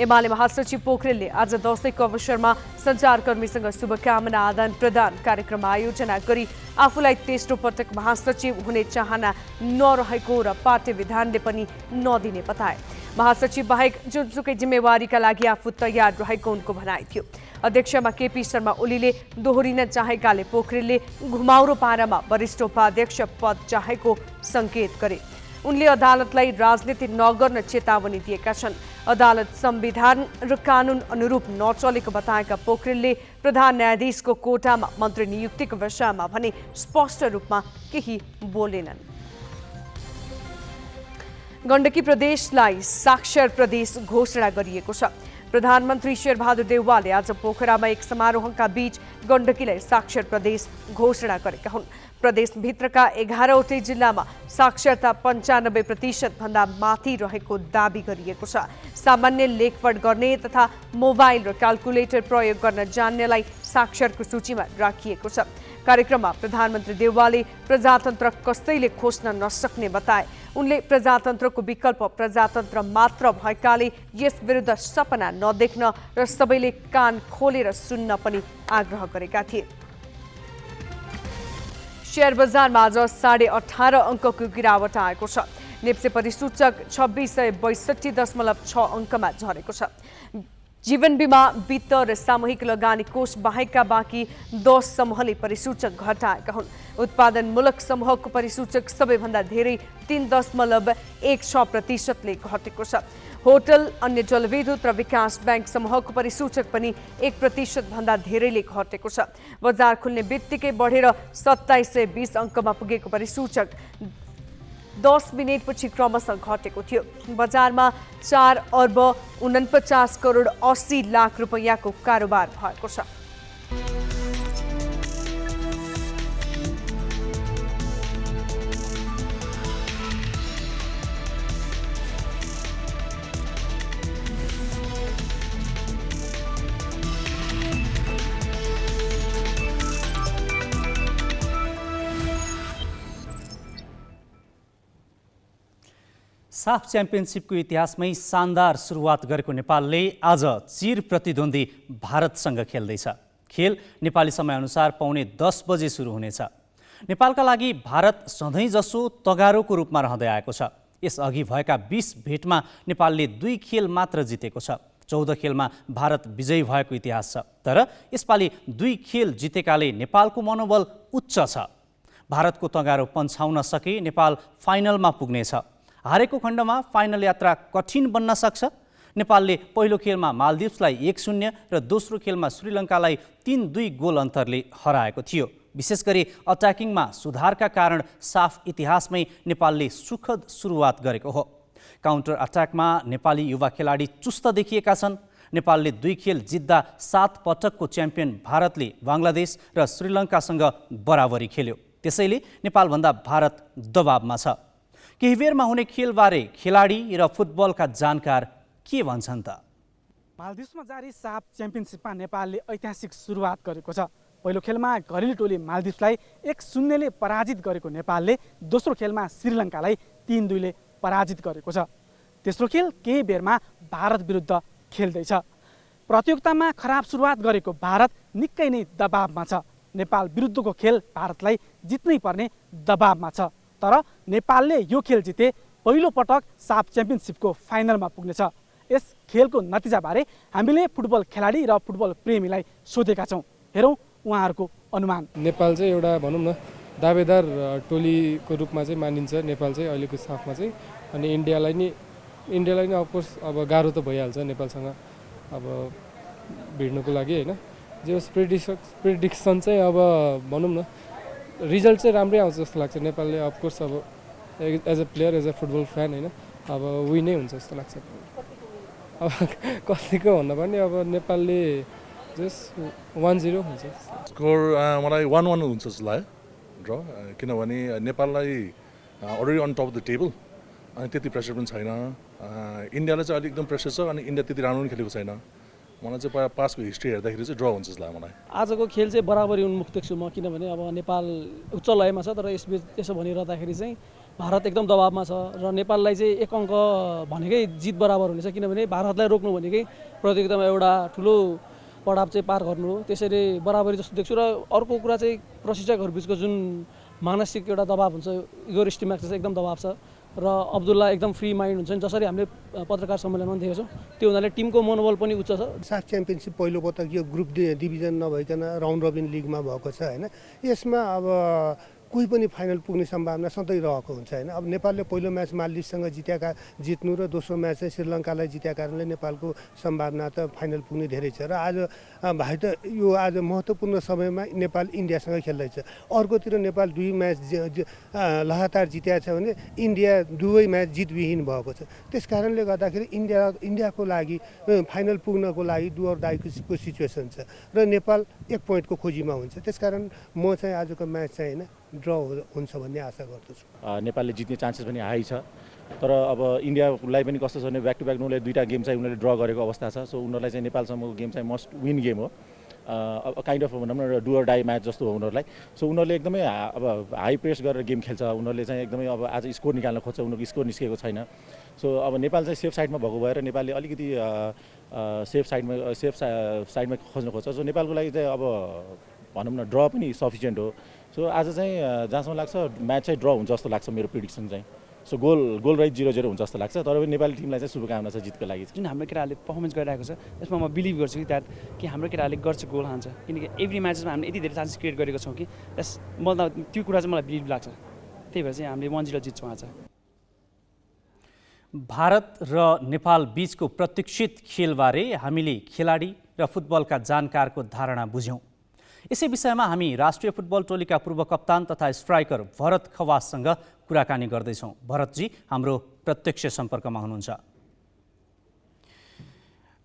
एमाले महासचिव पोखरेलले आज दशैंको अवसरमा सञ्चारकर्मीसँग शुभकामना आदान प्रदान कार्यक्रम आयोजना गरी आफूलाई तेस्रो पटक महासचिव हुने चाहना नरहेको र पार्टी विधानले पनि नदिने बताए। महासचिव बाहेक जुनसुकै जिम्मेवारीका लागि आफू तयार रहेको उनको भनाइ थियो। अध्यक्षमा केपी शर्मा ओलीले दोहोरिन चाहेकाले पोखरेलले घुमाउरो पारामा वरिष्ठ उपाध्यक्ष पद चाहेको संकेत गरे। उनले अदालतलाई राजनीति नगर्न चेतावनी दिएका छन्। अदालत संविधान र कानुन अनुरूप नचलेको बताएका पोखरेलले प्रधान न्यायाधीशको कोटामा मन्त्री नियुक्तिको विषयमा भने स्पष्ट रूपमा केही बोलेनन्। गण्डकी प्रदेशलाई साक्षर प्रदेश घोषणा गरिएको छ। प्रधानमन्त्री शेरबहादुर देउवाले आज पोखरामा एक समारोहका बीच गण्डकीलाई साक्षर प्रदेश घोषणा गरेका हुन्। प्रदेशभित्रका 11वटै जिल्लामा साक्षरता 95% भन्दा माथि रहेको दाबी गरिएको छ। सामान्य लेखपढ गर्ने तथा मोबाइल र क्याल्कुलेटर प्रयोग गर्न जान्नेलाई साक्षरको सूचीमा राखिएको छ। कार्यक्रममा प्रधानमन्त्री देउवाले प्रजातन्त्र कसैले खोज्न नसक्ने बताए। उनले प्रजातन्त्रको विकल्प प्रजातन्त्र मात्र भएकाले यस विरुद्ध सपना नदेख्न र सबैले कान खोलेर सुन्न पनि आग्रह गरेका थिए। शेयर बजारमा आज 18.5 अङ्कको गिरावट आएको छ। नेप्से परिसूचक 2662.6 अङ्कमा झरेको छ। जीवन बीमा वित्त र सामूहिक लगानी कोष बाहेकका बाँकी 10 समूहले परिसूचक घटाएका हुन्। उत्पादनमूलक समूहको परिसूचक सबैभन्दा धेरै 3.16% घटेको छ। होटल, अन्य जलविद्युत र विकास बैंक समूहको परिसूचक पनि 1% भन्दा धेरैले घटेको छ। बजार खुल्ने बित्तिकै बढेर 2720 अङ्कमा पुगेको परिसूचक 10 मिनेटपछि क्रमशः घटेको थियो। बजारमा 4,49,80,80,00,000 रुपैयाँको कारोबार भएको छ। साफ च्याम्पियनसिपको इतिहासमै शानदार सुरुवात गरेको नेपालले आज चिर प्रतिद्वन्दी भारतसँग खेल्दैछ। खेल नेपाली समयअनुसार पौने 10 बजे सुरु हुनेछ। नेपालका लागि भारत सधैँ जसो तगारोको रूपमा रहँदै आएको छ। यसअघि भएका 20 भेटमा नेपालले 2 खेल मात्र जितेको छ। 14 खेलमा भारत विजयी भएको इतिहास छ। तर यसपालि 2 खेल जितेकाले नेपालको मनोबल उच्च छ। भारतको तगारो पन्छाउन सके नेपाल फाइनलमा पुग्नेछ। हारेको खण्डमा फाइनल यात्रा कठिन बन्न सक्छ। नेपालले पहिलो खेलमा मालदिप्सलाई 1-0 र दोस्रो खेलमा श्रीलङ्कालाई 3-2 गोल अन्तरले हराएको थियो। विशेष गरी अट्याकिङमा सुधारका कारण साफ इतिहासमै नेपालले सुखद सुरुवात गरेको हो। काउन्टर अट्याकमा नेपाली युवा खेलाडी चुस्त देखिएका छन्। नेपालले 2 खेल जित्दा 7 पटकको च्याम्पियन भारतले बङ्गलादेश र श्रीलङ्कासँग बराबरी खेल्यो। त्यसैले नेपालभन्दा भारत दबावमा छ। केही बेरमा हुने खेलबारे खेलाडी र फुटबलका जानकार के भन्छन् त? मालदिप्समा जारी साफ च्याम्पियनसिपमा नेपालले ऐतिहासिक सुरुवात गरेको छ। पहिलो खेलमा घरेलु टोली मालदिप्सलाई 1-0 ले पराजित गरेको नेपालले दोस्रो खेलमा श्रीलङ्कालाई 3-2 ले पराजित गरेको छ। तेस्रो खेल केही बेरमा भारत विरुद्ध खेल्दैछ। प्रतियोगितामा खराब सुरुवात गरेको भारत निकै नै दबावमा छ। नेपाल विरुद्धको खेल भारतलाई जित्नै पर्ने दबावमा छ। तर नेपालले यो खेल जिते पहिलो पटक साफ च्याम्पियनसिपको फाइनलमा पुग्नेछ। यस खेलको नतिजाबारे हामीले फुटबल खेलाडी र फुटबल प्रेमीलाई सोधेका छौँ। हेरौँ उहाँहरूको अनुमान। नेपाल चाहिँ एउटा भनौँ न दावेदार टोलीको रूपमा चाहिँ मानिन्छ नेपाल चाहिँ अहिलेको साफमा चाहिँ। अनि इन्डियालाई नि अफकोर्स अब गाह्रो त भइहाल्छ नेपालसँग अब भिड्नुको लागि होइन। जो प्रेडिक्सन चाहिँ अब भनौँ न रिजल्ट चाहिँ राम्रै आउँछ जस्तो लाग्छ। नेपालले अफकोर्स अब as a player as a football fan होइन अब विनै हुन्छ जस्तो लाग्छ। अब कतिको भन्दा पनि अब नेपालले जस्ट 1-0 हुन्छ। स्कोर मलाई 1-1 हुन्छ जस्तो लाग्यो ड्र, किनभने नेपाललाई already on top of the table अनि त्यति प्रेसर पनि छैन। इन्डियालाई चाहिँ अलिक एकदम प्रेसर छ अनि इन्डिया त्यति राम्रो पनि खेलेको छैन। मलाई चाहिँ पासको हिस्ट्री हेर्दाखेरि चाहिँ ड्र हुन्छ जस्तो लाग्यो मलाई। आजको खेल चाहिँ बराबरी उन्मुख देख्छु म, किनभने अब नेपाल उच्च लयमा छ। तर यसबीच त्यसो भनिरहँदाखेरि चाहिँ भारत एकदम दबावमा छ र नेपाललाई चाहिँ 1 अङ्क भनेकै जित बराबर हुनेछ। किनभने भारतलाई रोक्नु भनेकै प्रतियोगितामा एउटा ठुलो पडाव चाहिँ पार गर्नु हो। त्यसैले बराबरी जस्तो देख्छु। र अर्को कुरा चाहिँ प्रशिक्षकहरूबिचको जुन मानसिक एउटा दबाव हुन्छ, इगो स्टिम्याक्स चाहिँ एकदम दबाव छ। र अब्दुल्ला एकदम फ्री माइन्ड हुन्छ नि, जसरी हामीले पत्रकार सम्मेलनमा देखेको छौँ त्यो हुनाले टिमको मनोबल पनि उच्च छ। साफ च्याम्पियनसिप पहिलो पटक यो ग्रुप डिभिजन नभइकन राउन्ड रबिन लिगमा भएको छ होइन। यसमा अब कोही पनि फाइनल पुग्ने सम्भावना सधैँ रहेको हुन्छ होइन। अब नेपालले पहिलो म्याच मालदिप्ससँग जित्नु र दोस्रो म्याच चाहिँ श्रीलङ्कालाई जितेका कारणले नेपालको सम्भावना त फाइनल पुग्ने धेरै छ। र आज भाइ त यो आज महत्त्वपूर्ण समयमा नेपाल इन्डियासँग खेल्दैछ। अर्कोतिर नेपाल 2 म्याच लगातार जितेको छ भने इन्डिया 2 म्याच जितविहीन भएको छ। त्यस कारणले गर्दाखेरि इन्डियाको लागि फाइनल पुग्नको लागि डु अर डाईको सिचुएसन छ र नेपाल 1 पोइन्टको खोजीमा हुन्छ। त्यसकारण म चाहिँ आजको म्याच चाहिँ होइन ड्र हुन्छ भन्ने आशा गर्दछु। नेपालले जित्ने चान्सेस पनि हाई छ। तर अब इन्डियालाई पनि कस्तो छ भने ब्याक टु ब्याक उनीहरूले 2टा गेम चाहिँ उनीहरूले ड्र गरेको अवस्था छ। सो उनीहरूलाई चाहिँ नेपालसम्मको गेम चाहिँ मस्ट विन गेम हो। काइन्ड अफ भनौँ न डु अर डाई म्याच जस्तो हो उनीहरूलाई। सो उनीहरूले एकदमै अब हाई प्रेस गरेर गेम खेल्छ। उनीहरूले चाहिँ एकदमै अब आज स्कोर निकाल्न खोज्छ, उनीहरूको स्कोर निस्केको छैन। सो अब नेपाल चाहिँ सेफ साइडमा भएको भएर नेपालले अलिकति सेफ साइडमा खोज्न खोज्छ। सो नेपालको लागि चाहिँ अब भनौँ न ड्र पनि सफिसियन्ट हो। सो आज चाहिँ जहाँसम्म लाग्छ म्याच चाहिँ ड्र हुन्छ जस्तो लाग्छ मेरो प्रिडिक्सन चाहिँ। सो गोल रहित 0-0 हुन्छ जस्तो लाग्छ। तर पनि नेपाली टिमलाई चाहिँ शुभकामना छ जितको लागि। जुन हाम्रो केटाहरूले पर्फर्मेन्स गरिरहेको छ त्यसमा म बिलिभ गर्छु कि हाम्रो केटाहरूले गर्छ गोल हान्छ, किनकि एभ्री म्याचेसमा हामीले यति धेरै चान्सेस क्रिएट गरेको छौँ कि त्यो कुरा चाहिँ मलाई बिलिभ लाग्छ। त्यही भएर चाहिँ हामीले 1-0 जित्छौँ आज। भारत र नेपाल बीचको प्रतीक्षित खेलबारे हामीले खेलाडी र फुटबलका जानकारको धारणा बुझ्यौँ। यसै विषयमा हामी राष्ट्रिय फुटबल टोलीका पूर्व कप्तान तथा स्ट्राइकर भरत खवाससँग कुराकानी गर्दैछौँ। भरतजी हाम्रो प्रत्यक्ष सम्पर्कमा हुनुहुन्छ।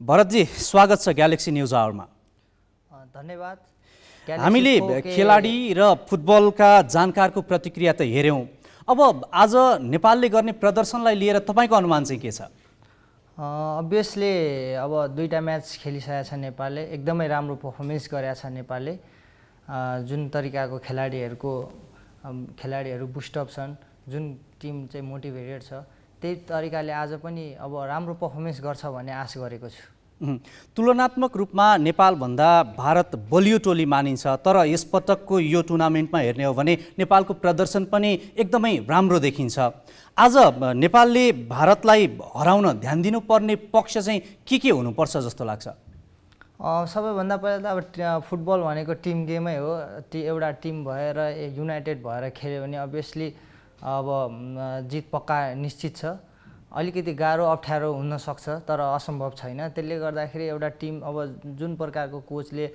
भरतजी, स्वागत छ ग्यालेक्सी न्युज आवरमा। धन्यवाद। हामीले खेलाडी र फुटबलका जानकारको प्रतिक्रिया त हेऱ्यौँ। अब आज नेपालले गर्ने प्रदर्शनलाई लिएर तपाईँको अनुमान चाहिँ के छ? अभियसली अब दुईटा म्याच खेलिसकेको छ नेपालले, एकदमै राम्रो पर्फर्मेन्स गरेको छ नेपालले। जुन तरिकाको खेलाडीहरू बुस्टअप छन्, जुन टिम चाहिँ मोटिभेटेड छ, त्यही तरिकाले आज पनि अब राम्रो पर्फर्मेन्स गर्छ भन्ने आश गरेको छु। तुलनात्मक रूपमा नेपालभन्दा भारत बलियो टोली मानिन्छ, तर यसपटकको यो टुर्नामेन्टमा हेर्ने हो भने नेपालको प्रदर्शन पनि एकदमै राम्रो देखिन्छ। आज नेपालले भारतलाई हराउन ध्यान दिनुपर्ने पक्ष चाहिँ के हुनुपर्छ जस्तो लाग्छ? सबैभन्दा पहिला त अब फुटबल भनेको टिम गेमै हो। एउटा टिम भएर युनाइटेड भएर खेल्यो भने अभियसली अब जित पक्का निश्चित छ। अलिकति गाह्रो अप्ठ्यारो हुनसक्छ तर असम्भव छैन। त्यसले गर्दाखेरि एउटा टिम अब जुन प्रकारको कोचले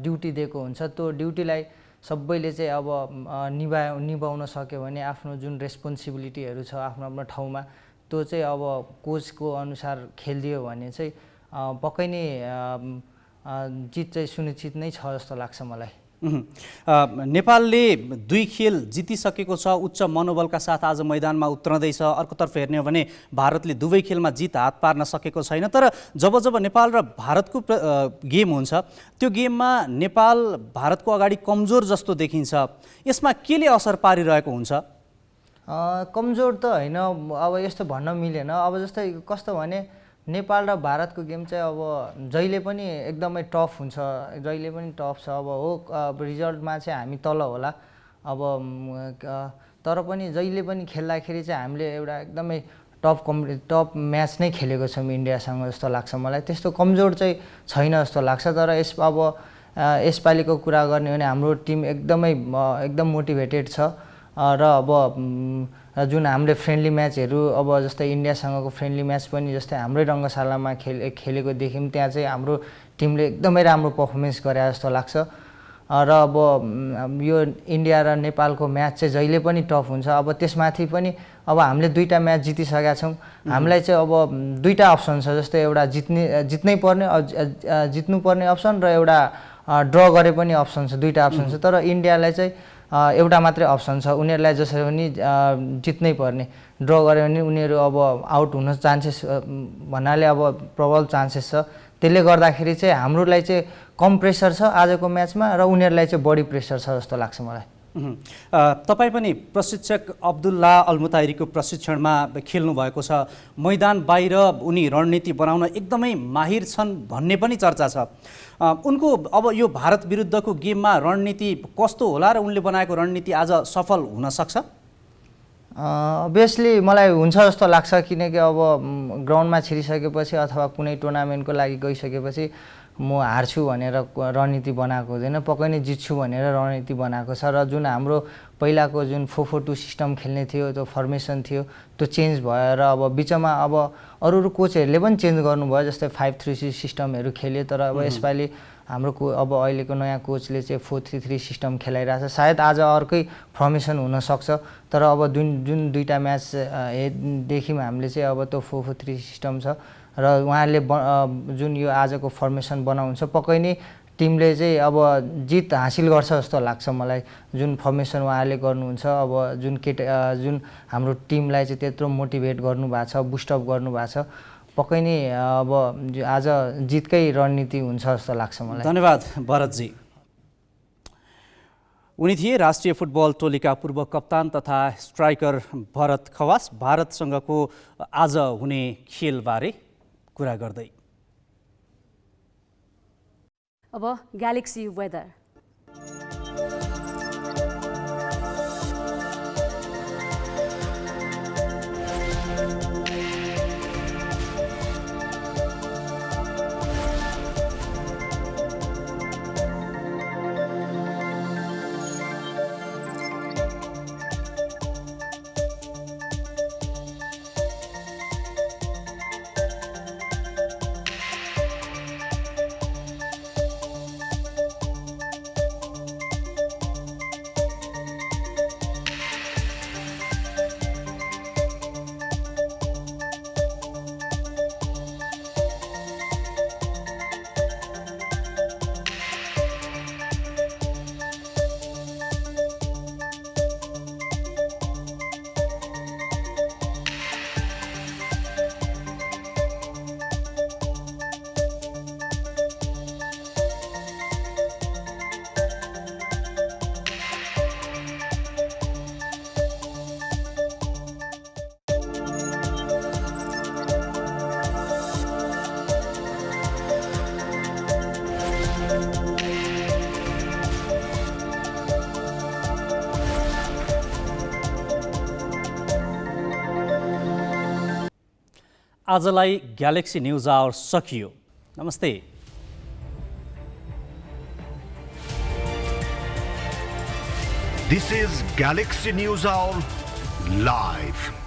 ड्युटी दिएको हुन्छ त्यो ड्युटीलाई सबैले चाहिँ अब निभाउन सक्यो भने आफ्नो जुन रेस्पोन्सिबिलिटीहरू छ आफ्नो ठाउँमा त्यो चाहिँ अब कोचको अनुसार खेलिदियो भने चाहिँ पक्कै नै जित चाहिँ सुनिश्चित नै छ जस्तो लाग्छ मलाई। नेपालले 2 खेल जितिसकेको छ, उच्च मनोबलका साथ आज मैदानमा उत्रँदैछ। अर्कोतर्फ हेर्ने हो भने भारतले दुवै खेलमा जित हात पार्न सकेको छैन। तर जब नेपाल र भारतको गेम हुन्छ त्यो गेममा नेपाल भारतको अगाडि कमजोर जस्तो देखिन्छ। यसमा केले असर पारिरहेको हुन्छ? कमजोर त होइन, अब यस्तो भन्न मिलेन। अब जस्तै कस्तो भने नेपाल र भारतको गेम चाहिँ अब जहिले पनि एकदमै टफ हुन्छ, जहिले पनि टफ छ। अब हो रिजल्टमा चाहिँ हामी तल होला अब, तर पनि जहिले पनि खेल्दाखेरि चाहिँ हामीले एउटा एकदमै टप म्याच नै खेलेको छौँ इन्डियासँग जस्तो लाग्छ मलाई। त्यस्तो कमजोर चाहिँ छैन जस्तो लाग्छ। तर यसपालिको कुरा गर्ने हो भने हाम्रो टिम एकदम मोटिभेटेड छ र अब जुन हामीले फ्रेन्डली म्याचहरू अब जस्तै इन्डियासँगको फ्रेन्डली म्याच पनि जस्तै हाम्रै रङ्गशालामा खेलेको देख्यौँ। त्यहाँ चाहिँ हाम्रो टिमले एकदमै राम्रो पर्फर्मेन्स गरे जस्तो लाग्छ। र अब यो इन्डिया र नेपालको म्याच चाहिँ जहिले पनि टफ हुन्छ। अब त्यसमाथि पनि अब हामीले 2टा म्याच जितिसकेका छौँ। हामीलाई चाहिँ अब 2टा अप्सन छ, जस्तै एउटा जित्नुपर्ने अप्सन र एउटा ड्र गरे पनि अप्सन छ। 2टा अप्सन छ। तर इन्डियालाई चाहिँ एउटा मात्रै अप्सन छ, उनीहरूलाई जसरी पनि जित्नै पर्ने। ड्र गऱ्यो भने उनीहरू अब आउट हुन चान्सेस भन्नाले अब प्रबल चान्सेस छ। त्यसले गर्दाखेरि चाहिँ हाम्रोलाई चाहिँ कम प्रेसर छ आजको म्याचमा र उनीहरूलाई चाहिँ बढी प्रेसर छ जस्तो लाग्छ मलाई। तपाईँ पनि प्रशिक्षक अब्दुल्ला अलमुताइरीको प्रशिक्षणमा खेल्नु भएको छ। मैदान बाहिर उनी रणनीति बनाउन एकदमै माहिर छन् भन्ने पनि चर्चा छ। उनको अब यो भारत विरुद्धको गेममा रणनीति कस्तो होला र उनले बनाएको रणनीति आज सफल हुन सक्छ? अभियसली मलाई हुन्छ जस्तो लाग्छ, किनकि अब ग्राउन्डमा छिरिसकेपछि अथवा कुनै टुर्नामेन्टको लागि गइसकेपछि म हार्छु भनेर रणनीति बनाएको हुँदैन, पक्कै नै जित्छु भनेर रणनीति बनाएको छ। र जुन हाम्रो पहिलाको जुन 4-4-2 सिस्टम खेल्ने थियो, त्यो फर्मेसन थियो, त्यो चेन्ज भएर अब बिचमा अब अरू कोचहरूले पनि चेन्ज गर्नुभयो, जस्तै 5-3-3 सिस्टमहरू खेल्यो। तर अब यसपालि हाम्रो अब अहिलेको नयाँ कोचले चाहिँ 4-3-3 सिस्टम खेलाइरहेछ। सायद आज अर्कै फर्मेसन हुनसक्छ। तर अब जुन 2टा म्याच देख्यौँ हामीले चाहिँ अब त्यो 4-4-3 सिस्टम छ र उहाँले जुन यो आजको फर्मेसन बनाउँछ पक्कै नै टिमले चाहिँ अब जित हासिल गर्छ जस्तो लाग्छ मलाई। जुन फर्मेसन उहाँले गर्नुहुन्छ, अब जुन हाम्रो टिमलाई चाहिँ त्यत्रो मोटिभेट गर्नुभएको छ, बुस्टअप गर्नुभएको छ, पक्कै नै अब आज जितकै रणनीति हुन्छ जस्तो लाग्छ मलाई। धन्यवाद भरतजी। उनी थिए राष्ट्रिय फुटबल टोलीका पूर्व कप्तान तथा स्ट्राइकर भरत खवास, भारतसँगको आज हुने खेलबारे कुरा गर्दै। अब ग्यालेक्सी वेदर। आजलाई ग्यालेक्सी न्युज आवर सकियो। नमस्ते। This is Galaxy News Hour Live.